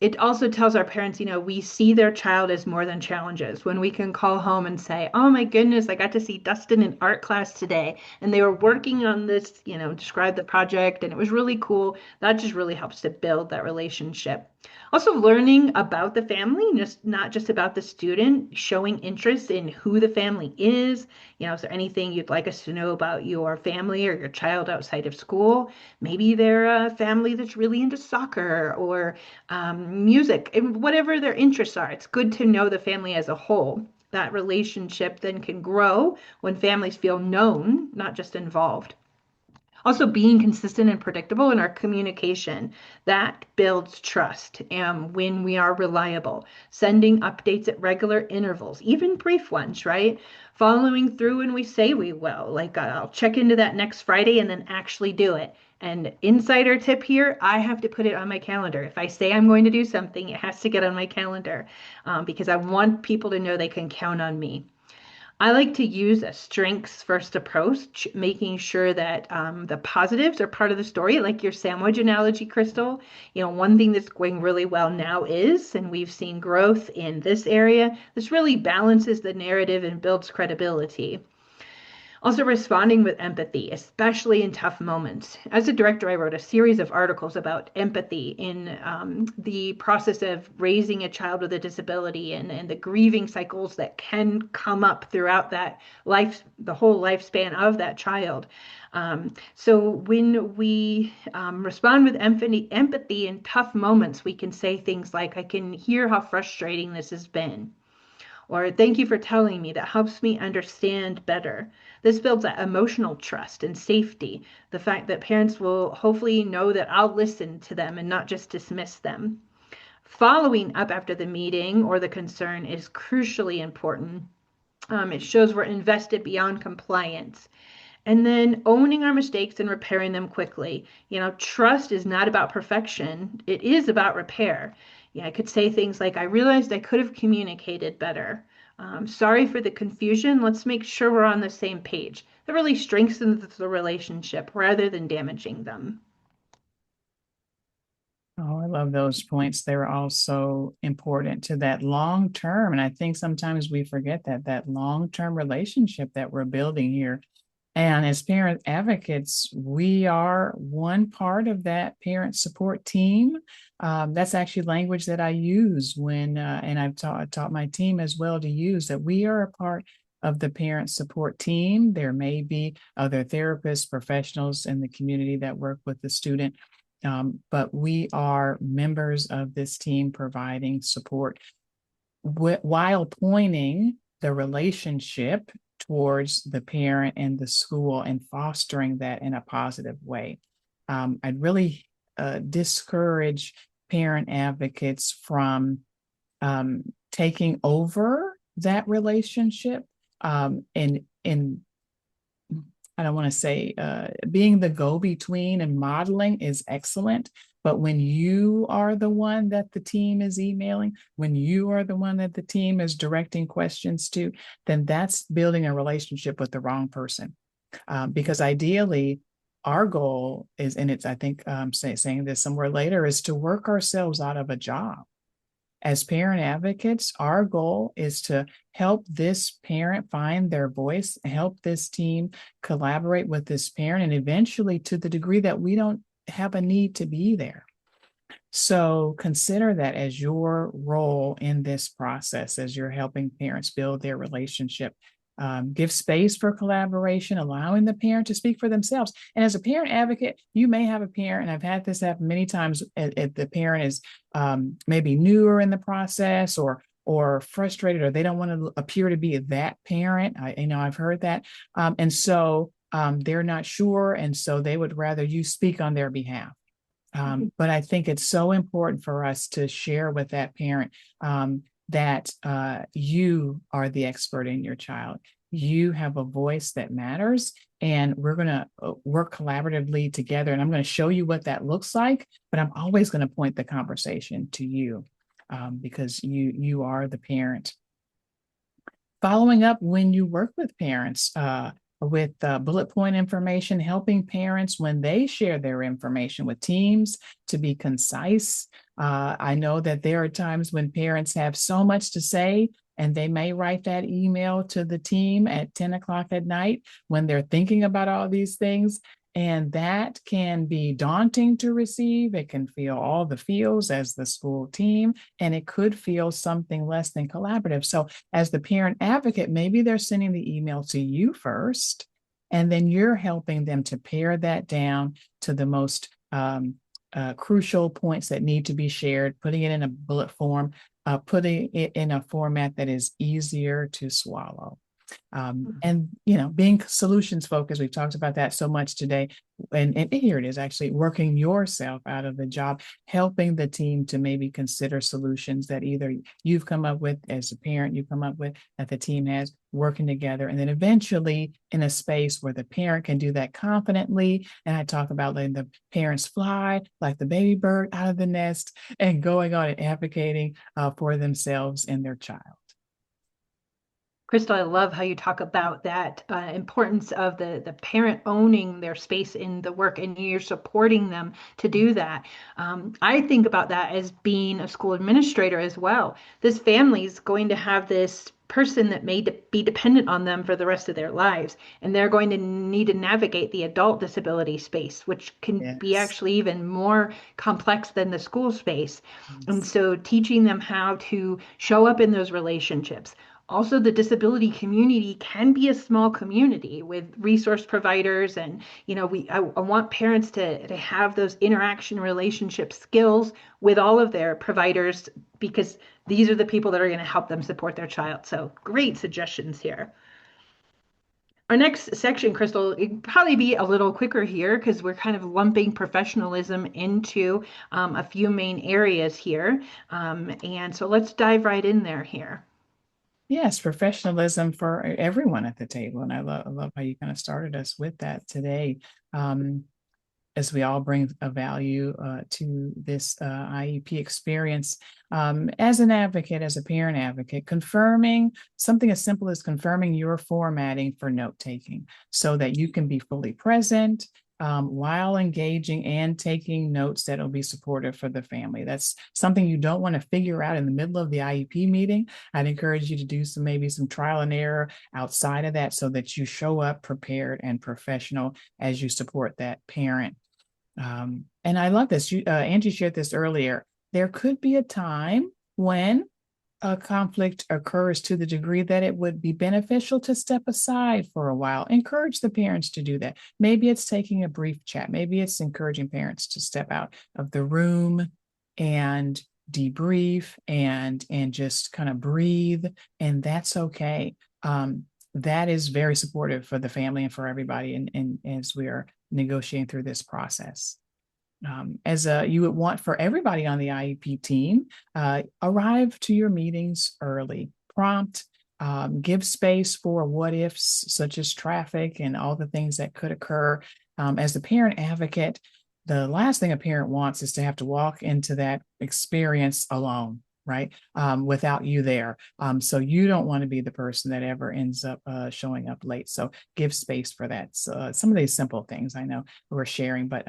B: It also tells our parents, we see their child as more than challenges. When we can call home and say, oh my goodness, I got to see Dustin in art class today, and they were working on this, describe the project, and it was really cool. That just really helps to build that relationship. Also, learning about the family, just not just about the student, showing interest in who the family is. Is there anything you'd like us to know about your family or your child outside of school? Maybe they're a family that's really into soccer or music, and whatever their interests are. It's good to know the family as a whole. That relationship then can grow when families feel known, not just involved. Also, being consistent and predictable in our communication, that builds trust. And when we are reliable, sending updates at regular intervals, even brief ones, right? Following through when we say we will, like I'll check into that next Friday and then actually do it. And insider tip here, I have to put it on my calendar. If I say I'm going to do something, it has to get on my calendar, because I want people to know they can count on me. I like to use a strengths first approach, making sure that the positives are part of the story, like your sandwich analogy, Crystal. One thing that's going really well now is, and we've seen growth in this area, this really balances the narrative and builds credibility. Also, responding with empathy, especially in tough moments. As a director, I wrote a series of articles about empathy in the process of raising a child with a disability, and the grieving cycles that can come up throughout that life, the whole lifespan of that child. So when we respond with empathy in tough moments, we can say things like, I can hear how frustrating this has been. Or thank you for telling me. That helps me understand better. This builds that emotional trust and safety. The fact that parents will hopefully know that I'll listen to them and not just dismiss them. Following up after the meeting or the concern is crucially important. It shows we're invested beyond compliance. And then owning our mistakes and repairing them quickly. Trust is not about perfection, it is about repair. I could say things like, I realized I could have communicated better. Sorry for the confusion. Let's make sure we're on the same page. That really strengthens the relationship rather than damaging them.
C: Oh, I love those points. They were also important to that long term. And I think sometimes we forget that long term relationship that we're building here. And as parent advocates, we are one part of that parent support team. That's actually language that I use when, and I've taught my team as well to use, that we are a part of the parent support team. There may be other therapists, professionals in the community that work with the student, but we are members of this team providing support while pointing the relationship towards the parent and the school and fostering that in a positive way. I'd really discourage parent advocates from taking over that relationship, and I don't want to say being the go-between and modeling is excellent. But when you are the one that the team is emailing, when you are the one that the team is directing questions to, then that's building a relationship with the wrong person. Because ideally, our goal is, and it's, I think, saying this somewhere later, is to work ourselves out of a job. As parent advocates, our goal is to help this parent find their voice, help this team collaborate with this parent, and eventually, to the degree that we don't have a need to be there. So consider that as your role in this process, as you're helping parents build their relationship. Give space for collaboration, allowing the parent to speak for themselves. And as a parent advocate, you may have a parent, and I've had this happen many times, if the parent is maybe newer in the process, or frustrated, or they don't want to appear to be that parent. I've heard that. And so they're not sure. And so they would rather you speak on their behalf. But I think it's so important for us to share with that parent that you are the expert in your child. You have a voice that matters, and we're going to work collaboratively together. And I'm going to show you what that looks like, but I'm always going to point the conversation to you because you are the parent. Following up when you work with parents, with bullet point information, helping parents when they share their information with teams to be concise. I know that there are times when parents have so much to say, and they may write that email to the team at 10 o'clock at night when they're thinking about all these things. And that can be daunting to receive. It can feel all the feels as the school team, and it could feel something less than collaborative. So as the parent advocate, maybe they're sending the email to you first, and then you're helping them to pare that down to the most crucial points that need to be shared, putting it in a bullet form, putting it in a format that is easier to swallow. And being solutions focused, we've talked about that so much today, and here it is, actually working yourself out of the job, helping the team to maybe consider solutions that either you've come up with as a parent, you come up with, that the team has, working together, and then eventually in a space where the parent can do that confidently. And I talk about letting the parents fly like the baby bird out of the nest and going on and advocating for themselves and their child.
B: Crystal, I love how you talk about that importance of the parent owning their space in the work, and you're supporting them to do that. I think about that as being a school administrator as well. This family is going to have this person that may be dependent on them for the rest of their lives, and they're going to need to navigate the adult disability space, which can be actually even more complex than the school space. And so teaching them how to show up in those relationships. Also, the disability community can be a small community with resource providers, and I want parents to have those interaction relationship skills with all of their providers, because these are the people that are going to help them support their child. So great suggestions here. Our next section, Crystal, it'd probably be a little quicker here because we're kind of lumping professionalism into a few main areas here. And so let's dive right in there here.
C: Yes, professionalism for everyone at the table. And I love how you kind of started us with that today. As we all bring a value to this IEP experience. As an advocate, as a parent advocate, confirming something as simple as confirming your formatting for note-taking so that you can be fully present, while engaging and taking notes that will be supportive for the family. That's something you don't want to figure out in the middle of the IEP meeting. I'd encourage you to do maybe some trial and error outside of that so that you show up prepared and professional as you support that parent. And I love this. Angie shared this earlier. There could be a time when a conflict occurs to the degree that it would be beneficial to step aside for a while. Encourage the parents to do that. Maybe it's taking a brief chat. Maybe it's encouraging parents to step out of the room and debrief and just kind of breathe. And that's okay. That is very supportive for the family and for everybody and as we are negotiating through this process. As you would want for everybody on the IEP team, arrive to your meetings early, prompt, give space for what ifs, such as traffic and all the things that could occur. As the parent advocate, the last thing a parent wants is to have to walk into that experience alone, right? Without you there. So you don't want to be the person that ever ends up showing up late. So give space for that. So, some of these simple things I know we're sharing, but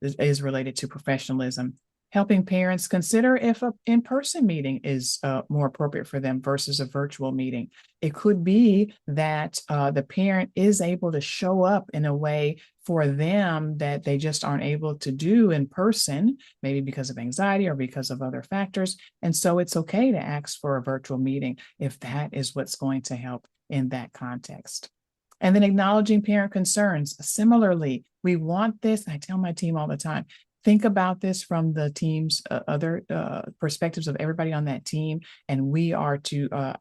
C: is related to professionalism. Helping parents consider if an in-person meeting is more appropriate for them versus a virtual meeting. It could be that the parent is able to show up in a way for them that they just aren't able to do in person, maybe because of anxiety or because of other factors. And so it's okay to ask for a virtual meeting if that is what's going to help in that context. And then acknowledging parent concerns. Similarly, we want this. I tell my team all the time, think about this from the team's other perspectives of everybody on that team. And we are to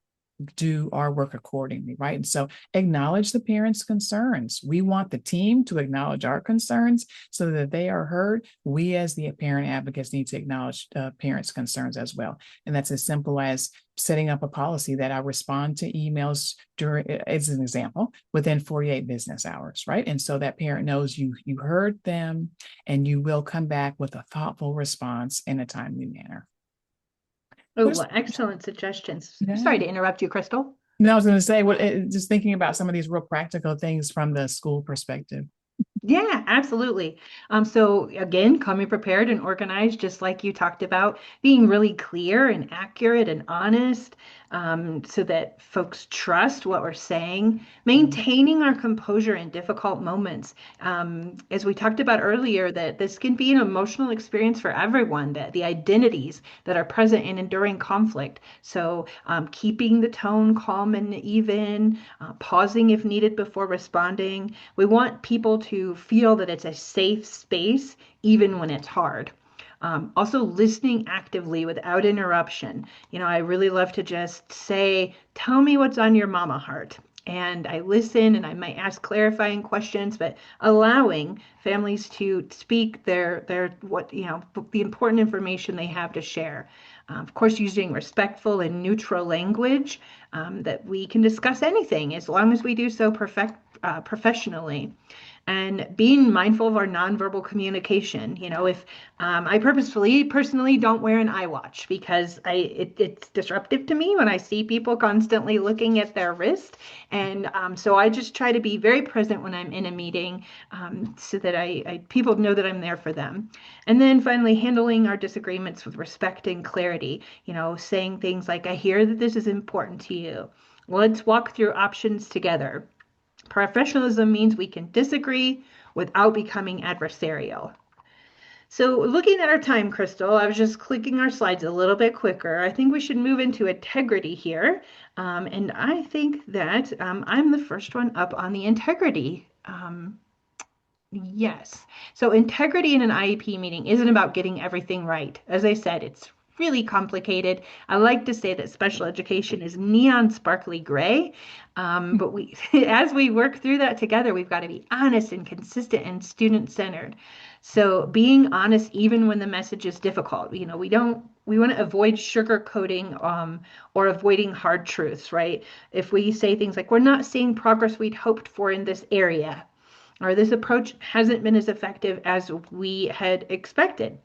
C: do our work accordingly, right? And so acknowledge the parents' concerns. We want the team to acknowledge our concerns so that they are heard. We, as the parent advocates, need to acknowledge parents' concerns as well. And that's as simple as setting up a policy that I respond to emails during, as an example, within 48 business hours, right? And so that parent knows you heard them and you will come back with a thoughtful response in a timely manner.
B: Oh, well, excellent suggestions.
C: Yeah.
B: Sorry to interrupt you, Crystal.
C: No, I was going to say, just thinking about some of these real practical things from the school perspective.
B: Yeah, absolutely. So again, coming prepared and organized, just like you talked about, being really clear and accurate and honest, so that folks trust what we're saying, maintaining our composure in difficult moments. As we talked about earlier, that this can be an emotional experience for everyone, that the identities that are present in enduring conflict. So keeping the tone calm and even, pausing if needed before responding. We want people to feel that it's a safe space, even when it's hard. Also, listening actively without interruption. I really love to just say, tell me what's on your mama heart. And I listen and I might ask clarifying questions, but allowing families to speak their what, the important information they have to share. Of course, using respectful and neutral language, that we can discuss anything as long as we do so professionally, and being mindful of our nonverbal communication. If I personally don't wear an eye watch because it's disruptive to me when I see people constantly looking at their wrist. And so I just try to be very present when I'm in a meeting, so that people know that I'm there for them. And then finally, handling our disagreements with respect and clarity, saying things like, I hear that this is important to you. Let's walk through options together. Professionalism means we can disagree without becoming adversarial. So looking at our time, Crystal, I was just clicking our slides a little bit quicker. I think we should move into integrity here. And I think that I'm the first one up on the integrity. Yes. So integrity in an IEP meeting isn't about getting everything right. As I said, it's really complicated. I like to say that special education is neon sparkly gray. But as we work through that together, we've got to be honest and consistent and student centered. So being honest, even when the message is difficult, we want to avoid sugarcoating, or avoiding hard truths, right? If we say things like, we're not seeing progress we'd hoped for in this area, or this approach hasn't been as effective as we had expected.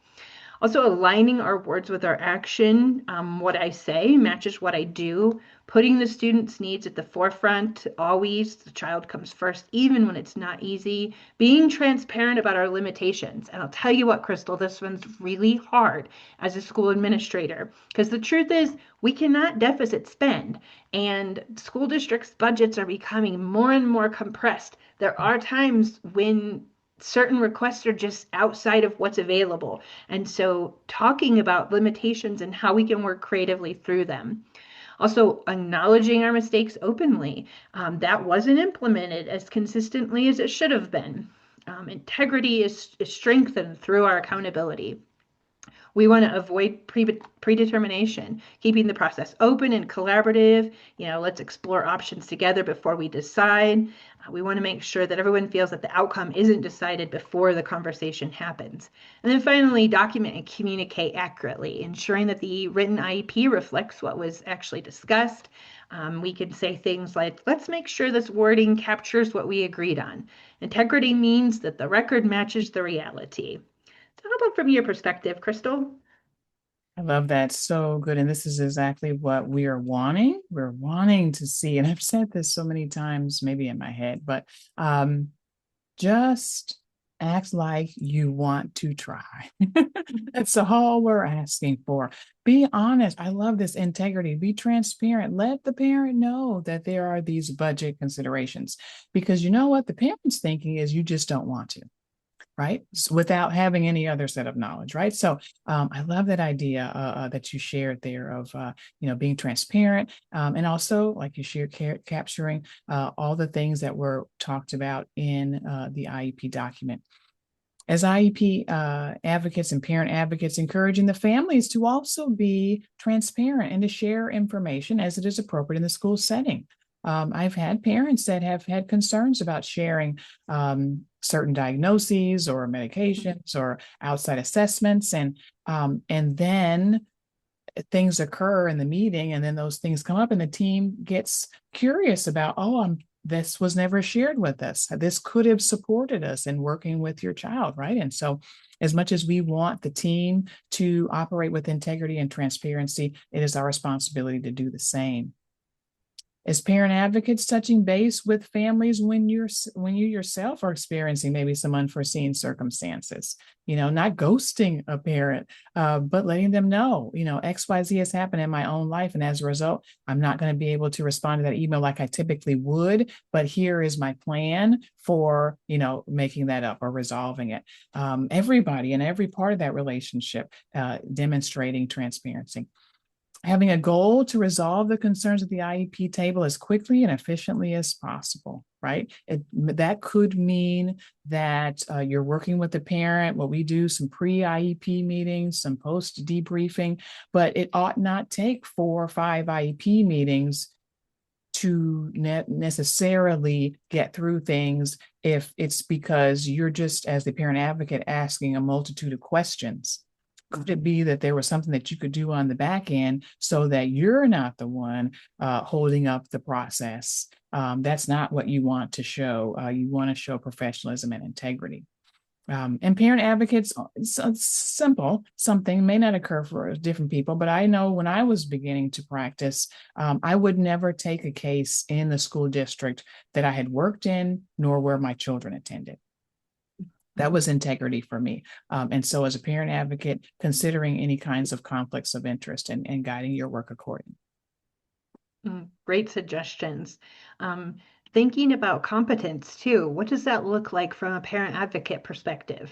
B: Also, aligning our words with our action. What I say matches what I do. Putting the student's needs at the forefront. Always, the child comes first, even when it's not easy. Being transparent about our limitations. And I'll tell you what, Crystal, this one's really hard as a school administrator, because the truth is we cannot deficit spend, and school districts' budgets are becoming more and more compressed. There are times when certain requests are just outside of what's available. And so talking about limitations and how we can work creatively through them. Also, acknowledging our mistakes openly. That wasn't implemented as consistently as it should have been. Integrity is strengthened through our accountability. We want to avoid predetermination, keeping the process open and collaborative. Let's explore options together before we decide. We want to make sure that everyone feels that the outcome isn't decided before the conversation happens. And then finally, document and communicate accurately, ensuring that the written IEP reflects what was actually discussed. We can say things like, let's make sure this wording captures what we agreed on. Integrity means that the record matches the reality. So how about from your perspective, Crystal?
C: I love that. So good. And this is exactly what we are wanting. We're wanting to see, and I've said this so many times, maybe in my head, but just act like you want to try. That's all we're asking for. Be honest. I love this integrity. Be transparent. Let the parent know that there are these budget considerations, because you know what the parent's thinking is you just don't want to, right? Without having any other set of knowledge, right? So I love that idea that you shared there of, being transparent, and also, like you shared, capturing all the things that were talked about in the IEP document. As IEP advocates and parent advocates, encouraging the families to also be transparent and to share information as it is appropriate in the school setting. I've had parents that have had concerns about sharing certain diagnoses or medications or outside assessments, and then things occur in the meeting, and then those things come up, and the team gets curious about, this was never shared with us. This could have supported us in working with your child, right? And so, as much as we want the team to operate with integrity and transparency, it is our responsibility to do the same. As parent advocates, touching base with families when you yourself are experiencing maybe some unforeseen circumstances, not ghosting a parent, but letting them know, XYZ has happened in my own life, and as a result, I'm not going to be able to respond to that email like I typically would, but here is my plan for making that up or resolving it. Everybody in every part of that relationship demonstrating transparency. Having a goal to resolve the concerns at the IEP table as quickly and efficiently as possible, right? That could mean that you're working with the parent. Well, we do some pre-IEP meetings, some post-debriefing, but it ought not take 4 or 5 IEP meetings to necessarily get through things if it's because you're just, as the parent advocate, asking a multitude of questions. Could it be that there was something that you could do on the back end so that you're not the one holding up the process? That's not what you want to show. You want to show professionalism and integrity. And parent advocates, simple, something may not occur for different people, but I know when I was beginning to practice, I would never take a case in the school district that I had worked in, nor where my children attended. That was integrity for me. And so as a parent advocate, considering any kinds of conflicts of interest and guiding your work accordingly.
B: Great suggestions. Thinking about competence too, what does that look like from a parent advocate perspective?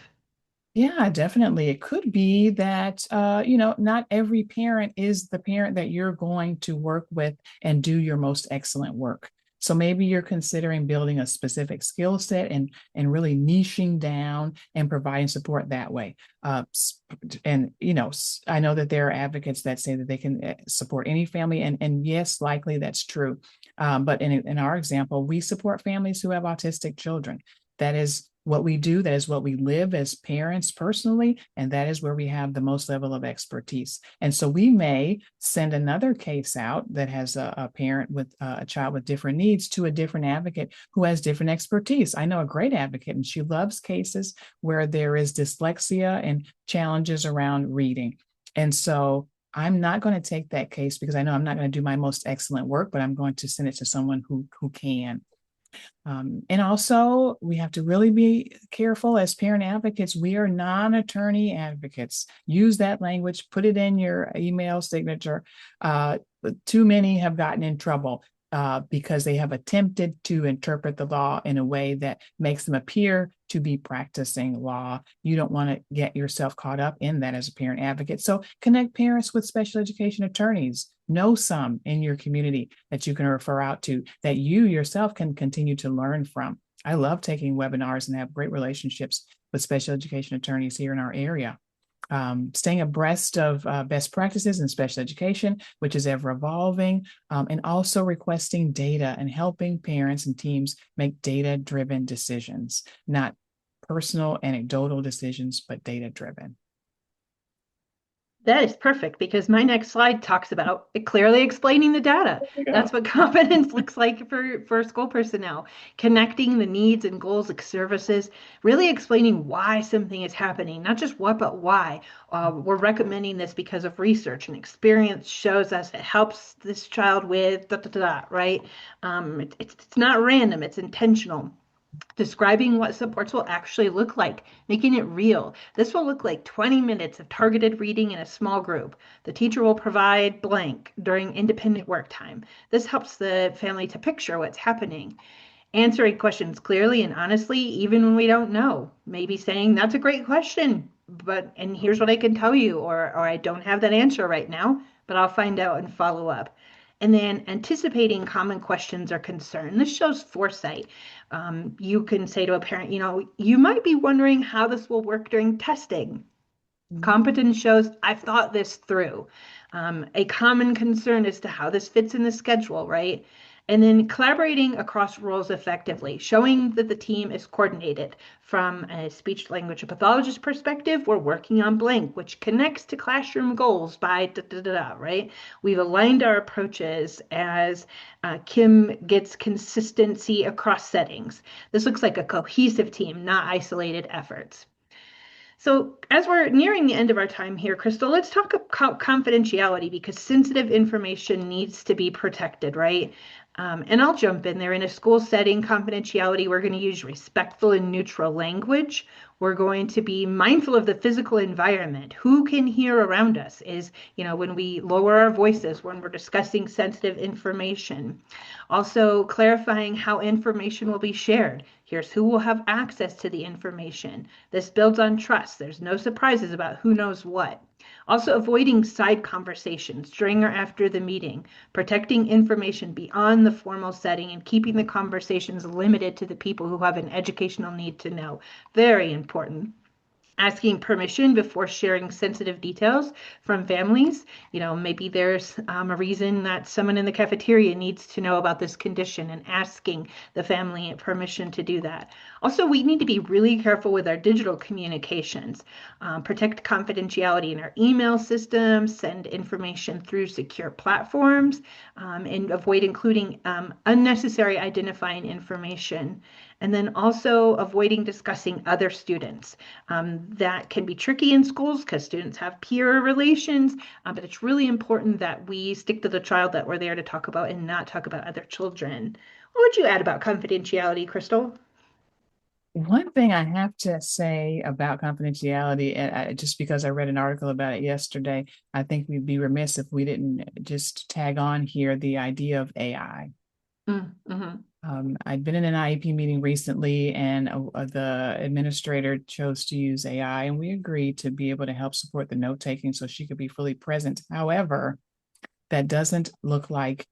C: Yeah, definitely. It could be that, not every parent is the parent that you're going to work with and do your most excellent work. So maybe you're considering building a specific skill set and really niching down and providing support that way. And I know that there are advocates that say that they can support any family, and yes, likely that's true. But in our example, we support families who have autistic children. That is what we do. That is what we live as parents personally. And that is where we have the most level of expertise. And so we may send another case out that has a parent with a child with different needs to a different advocate who has different expertise. I know a great advocate, and she loves cases where there is dyslexia and challenges around reading. And so I'm not going to take that case because I know I'm not going to do my most excellent work, but I'm going to send it to someone who can. And also, we have to really be careful as parent advocates. We are non-attorney advocates. Use that language, put it in your email signature. Too many have gotten in trouble because they have attempted to interpret the law in a way that makes them appear to be practicing law. You don't want to get yourself caught up in that as a parent advocate. So connect parents with special education attorneys. Know some in your community that you can refer out to, that you yourself can continue to learn from. I love taking webinars and have great relationships with special education attorneys here in our area. staying abreast of best practices in special education, which is ever evolving, and also requesting data and helping parents and teams make data-driven decisions, not personal anecdotal decisions, but data-driven.
B: That is perfect because my next slide talks about clearly explaining the data. That's what competence looks like for school personnel. Connecting the needs and goals of services, really explaining why something is happening, not just what, but why. We're recommending this because of research and experience shows us it helps this child with da da da, right? It's not random, it's intentional. Describing what supports will actually look like, making it real. This will look like 20 minutes of targeted reading in a small group. The teacher will provide blank during independent work time. This helps the family to picture what's happening. Answering questions clearly and honestly, even when we don't know. Maybe saying, that's a great question, and here's what I can tell you, or I don't have that answer right now, but I'll find out and follow up. And then anticipating common questions or concern. This shows foresight. You can say to a parent, you might be wondering how this will work during testing. Competence shows I've thought this through. A common concern as to how this fits in the schedule, right? And then collaborating across roles effectively, showing that the team is coordinated. From a speech language pathologist perspective, we're working on blank, which connects to classroom goals by da da da da, right? We've aligned our approaches as Kim gets consistency across settings. This looks like a cohesive team, not isolated efforts. So as we're nearing the end of our time here, Crystal, let's talk about confidentiality because sensitive information needs to be protected, right? And I'll jump in there. In a school setting, confidentiality, we're going to use respectful and neutral language. We're going to be mindful of the physical environment. Who can hear around us is, when we lower our voices, when we're discussing sensitive information. Also clarifying how information will be shared. Here's who will have access to the information. This builds on trust. There's no surprises about who knows what. Also avoiding side conversations during or after the meeting, protecting information beyond the formal setting and keeping the conversations limited to the people who have an educational need to know. Very important. Asking permission before sharing sensitive details from families. Maybe there's a reason that someone in the cafeteria needs to know about this condition and asking the family permission to do that. Also, we need to be really careful with our digital communications. Protect confidentiality in our email systems, send information through secure platforms, and avoid including unnecessary identifying information. And then also avoiding discussing other students. That can be tricky in schools because students have peer relations, but it's really important that we stick to the child that we're there to talk about and not talk about other children. What would you add about confidentiality, Crystal?
C: One thing I have to say about confidentiality, and just because I read an article about it yesterday, I think we'd be remiss if we didn't just tag on here the idea of AI.
B: Mm-hmm.
C: I'd been in an IEP meeting recently, and the administrator chose to use AI, and we agreed to be able to help support the note taking so she could be fully present. However, that doesn't look like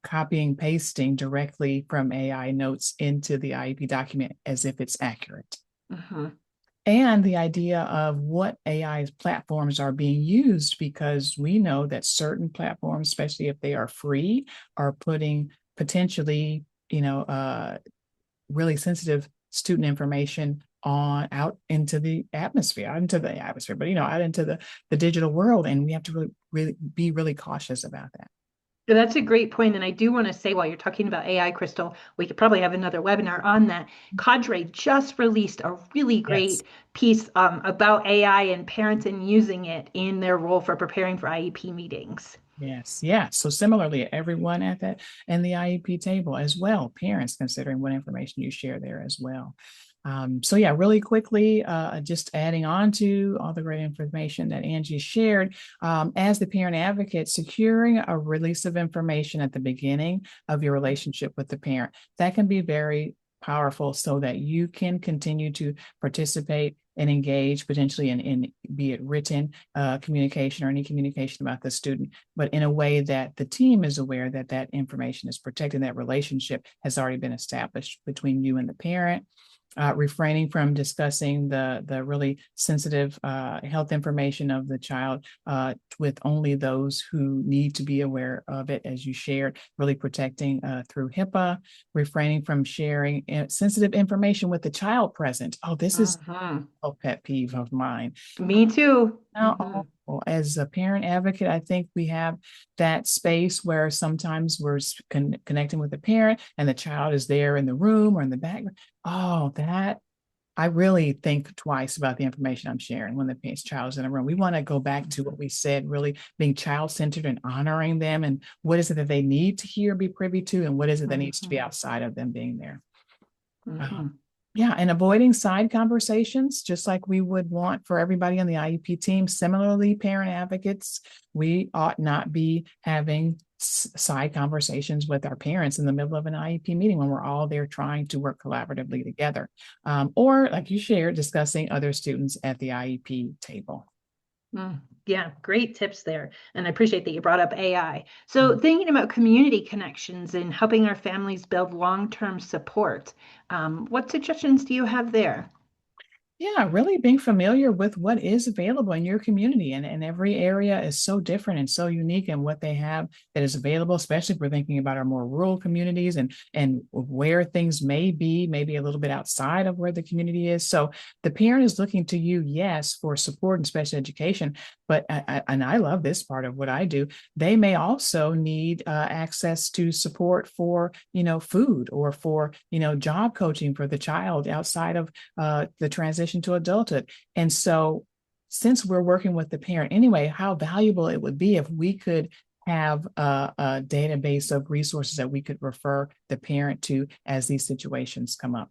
C: copying, pasting directly from AI notes into the IEP document as if it's accurate.
B: Mm-hmm.
C: And the idea of what AI platforms are being used, because we know that certain platforms, especially if they are free, are putting potentially really sensitive student information out into the atmosphere, but out into the digital world. And we have to really be really cautious about that.
B: That's a great point. And I do want to say, while you're talking about AI, Crystal, we could probably have another webinar on that. CADRE just released a really great piece about AI and parents and using it in their role for preparing for IEP meetings.
C: Yes. Yeah. So similarly, everyone at that and the IEP table as well, parents considering what information you share there as well. So yeah, really quickly, just adding on to all the great information that Angie shared, as the parent advocate, securing a release of information at the beginning of your relationship with the parent, that can be very powerful so that you can continue to participate and engage potentially in be it written communication or any communication about the student, but in a way that the team is aware that that information is protected, that relationship has already been established between you and the parent. refraining from discussing the really sensitive health information of the child with only those who need to be aware of it, as you shared, really protecting through HIPAA, refraining from sharing sensitive information with the child present. Oh, this is
B: Mhm.
C: a pet peeve of mine.
B: Me too.
C: Now, as a parent advocate, I think we have that space where sometimes we're connecting with the parent and the child is there in the room or in the background. Oh, that I really think twice about the information I'm sharing when the child is in a room. We want to go back to what we said, really being child centered and honoring them. And what is it that they need to hear, be privy to, and what is it that needs to be outside of them being there? Yeah, and avoiding side conversations, just like we would want for everybody on the IEP team. Similarly, parent advocates, we ought not be having side conversations with our parents in the middle of an IEP meeting when we're all there trying to work collaboratively together. Or, like you shared, discussing other students at the IEP table.
B: Yeah, great tips there. And I appreciate that you brought up AI. So, thinking about community connections and helping our families build long-term support, what suggestions do you have there?
C: Yeah, really being familiar with what is available in your community. And every area is so different and so unique in what they have that is available, especially if we're thinking about our more rural communities and where things may be, maybe a little bit outside of where the community is. So the parent is looking to you, yes, for support and special education. But and I love this part of what I do. They may also need access to support for, food or for, job coaching for the child outside of the transition to adulthood. And so, since we're working with the parent anyway, how valuable it would be if we could have a database of resources that we could refer the parent to as these situations come up,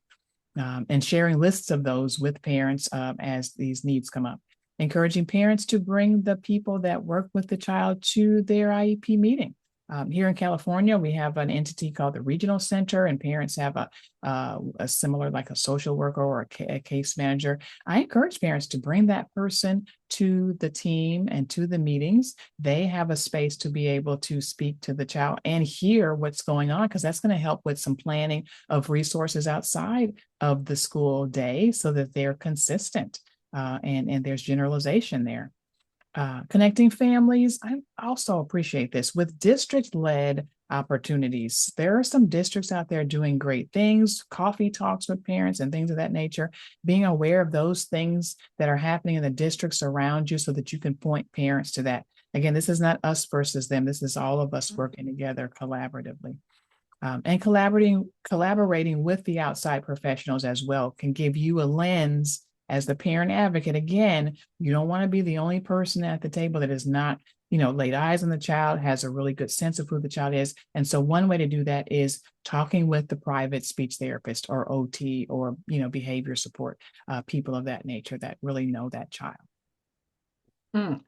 C: and sharing lists of those with parents as these needs come up. Encouraging parents to bring the people that work with the child to their IEP meeting. Here in California, we have an entity called the Regional Center, and parents have a similar, like a social worker or a case manager. I encourage parents to bring that person to the team and to the meetings. They have a space to be able to speak to the child and hear what's going on, because that's going to help with some planning of resources outside of the school day so that they're consistent and there's generalization there. Connecting families, I also appreciate this with district-led opportunities. There are some districts out there doing great things, coffee talks with parents and things of that nature. Being aware of those things that are happening in the districts around you so that you can point parents to that. Again, this is not us versus them. This is all of us working together collaboratively. And collaborating with the outside professionals as well can give you a lens as the parent advocate. Again, you don't want to be the only person at the table that is not, laid eyes on the child, has a really good sense of who the child is. And so one way to do that is talking with the private speech therapist or OT or, behavior support, people of that nature that really know that child.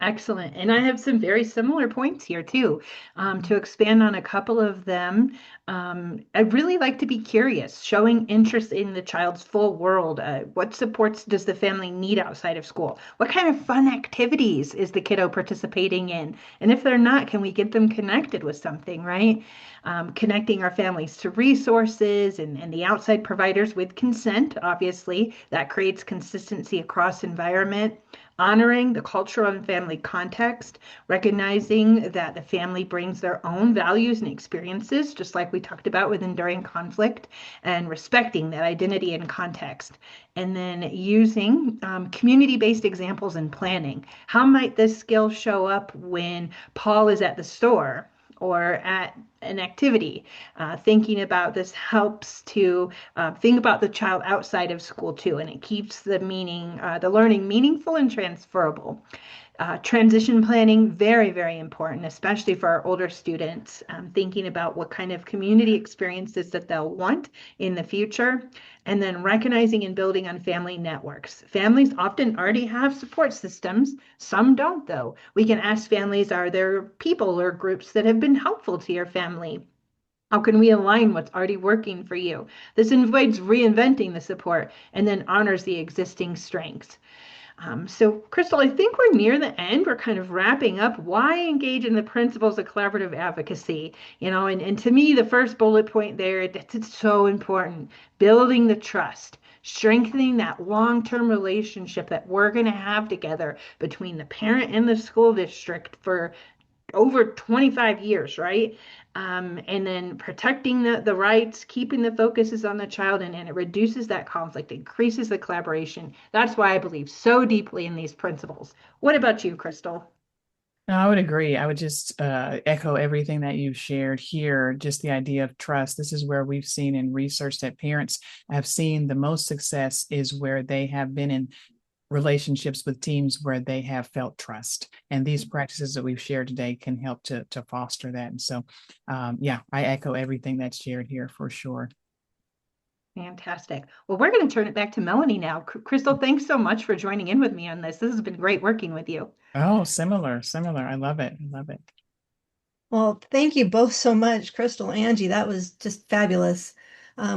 B: Excellent. And I have some very similar points here too. To expand on a couple of them, I really like to be curious, showing interest in the child's full world. What supports does the family need outside of school? What kind of fun activities is the kiddo participating in? And if they're not, can we get them connected with something, right? Connecting our families to resources and the outside providers with consent, obviously, that creates consistency across environment. Honoring the cultural and family context, recognizing that the family brings their own values and experiences, just like we talked about with enduring conflict, and respecting that identity and context. And then using community-based examples in planning. How might this skill show up when Paul is at the store or at an activity? Thinking about this helps to think about the child outside of school too, and it keeps the learning meaningful and transferable. Transition planning, very, very important, especially for our older students, thinking about what kind of community experiences that they'll want in the future, and then recognizing and building on family networks. Families often already have support systems. Some don't, though. We can ask families, are there people or groups that have been helpful to your family? How can we align what's already working for you? This avoids reinventing the support and then honors the existing strengths. So, Crystal, I think we're near the end. We're kind of wrapping up. Why engage in the principles of collaborative advocacy? And to me, the first bullet point there, it's so important. Building the trust, strengthening that long-term relationship that we're going to have together between the parent and the school district for over 25 years, right? And then protecting the rights, keeping the focuses on the child, and it reduces that conflict, increases the collaboration. That's why I believe so deeply in these principles. What about you, Crystal?
C: No, I would agree. I would just echo everything that you've shared here. Just the idea of trust. This is where we've seen in research that parents have seen the most success is where they have been in relationships with teams where they have felt trust. And these practices that we've shared today can help to foster that. And so, yeah, I echo everything that's shared here for sure.
B: Fantastic. Well, we're going to turn it back to Melanie now. Crystal, thanks so much for joining in with me on this. This has been great working with you.
C: Oh, similar, similar. I love it. I love it.
A: Well, thank you both so much, Crystal, Angie. That was just fabulous.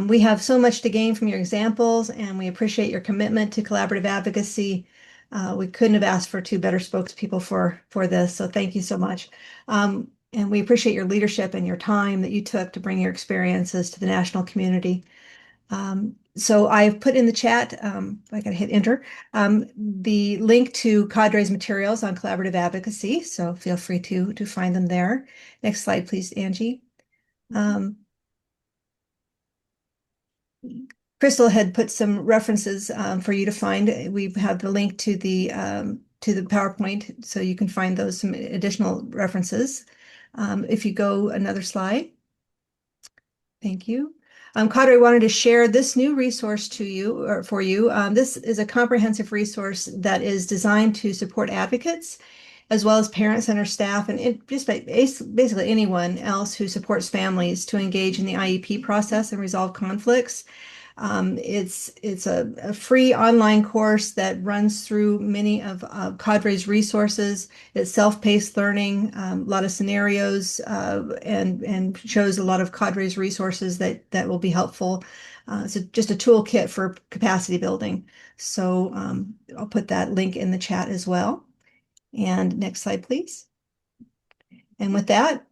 A: We have so much to gain from your examples, and we appreciate your commitment to collaborative advocacy. We couldn't have asked for two better spokespeople for this, so thank you so much. And we appreciate your leadership and your time that you took to bring your experiences to the national community. So I've put in the chat, I gotta hit enter, the link to CADRE's materials on collaborative advocacy. So feel free to find them there. Next slide, please, Angie. Crystal had put some references for you to find. We have the link to the PowerPoint, so you can find those some additional references. If you go another slide. Thank you. CADRE wanted to share this new resource to you or for you. This is a comprehensive resource that is designed to support advocates as well as parents and our staff and just basically anyone else who supports families to engage in the IEP process and resolve conflicts. It's a free online course that runs through many of CADRE's resources. It's self-paced learning, a lot of scenarios, and shows a lot of CADRE's resources that will be helpful. It's just a toolkit for capacity building. So I'll put that link in the chat as well. And next slide, please. And with that,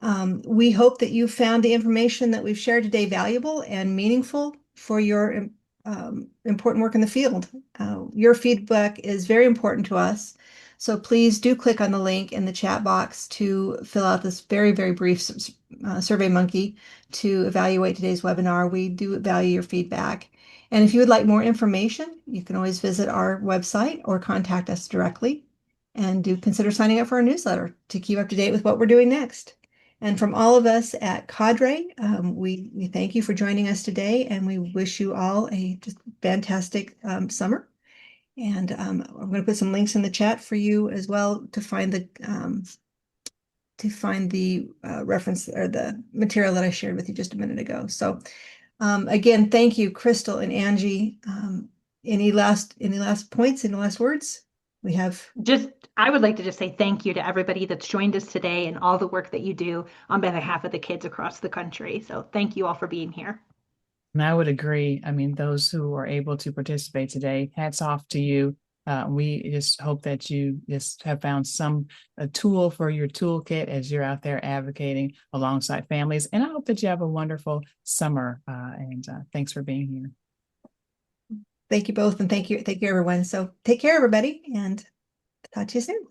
A: we hope that you found the information that we've shared today valuable and meaningful for your important work in the field. Your feedback is very important to us. So please do click on the link in the chat box to fill out this very, very brief Survey Monkey to evaluate today's webinar. We do value your feedback. And if you would like more information, you can always visit our website or contact us directly. And do consider signing up for our newsletter to keep up to date with what we're doing next. And from all of us at CADRE, we thank you for joining us today, and we wish you all a just fantastic summer. And I'm going to put some links in the chat for you as well to find the reference or the material that I shared with you just a minute ago. So again, thank you, Crystal and Angie. Any last points, any last words?
B: I would like to just say thank you to everybody that's joined us today and all the work that you do on behalf of the kids across the country. So thank you all for being here.
C: And I would agree. I mean, those who are able to participate today, hats off to you. We just hope that you just have found a tool for your toolkit as you're out there advocating alongside families. And I hope that you have a wonderful summer. And thanks for being here.
A: Thank you both, and thank you everyone. So take care, everybody, and talk to you soon.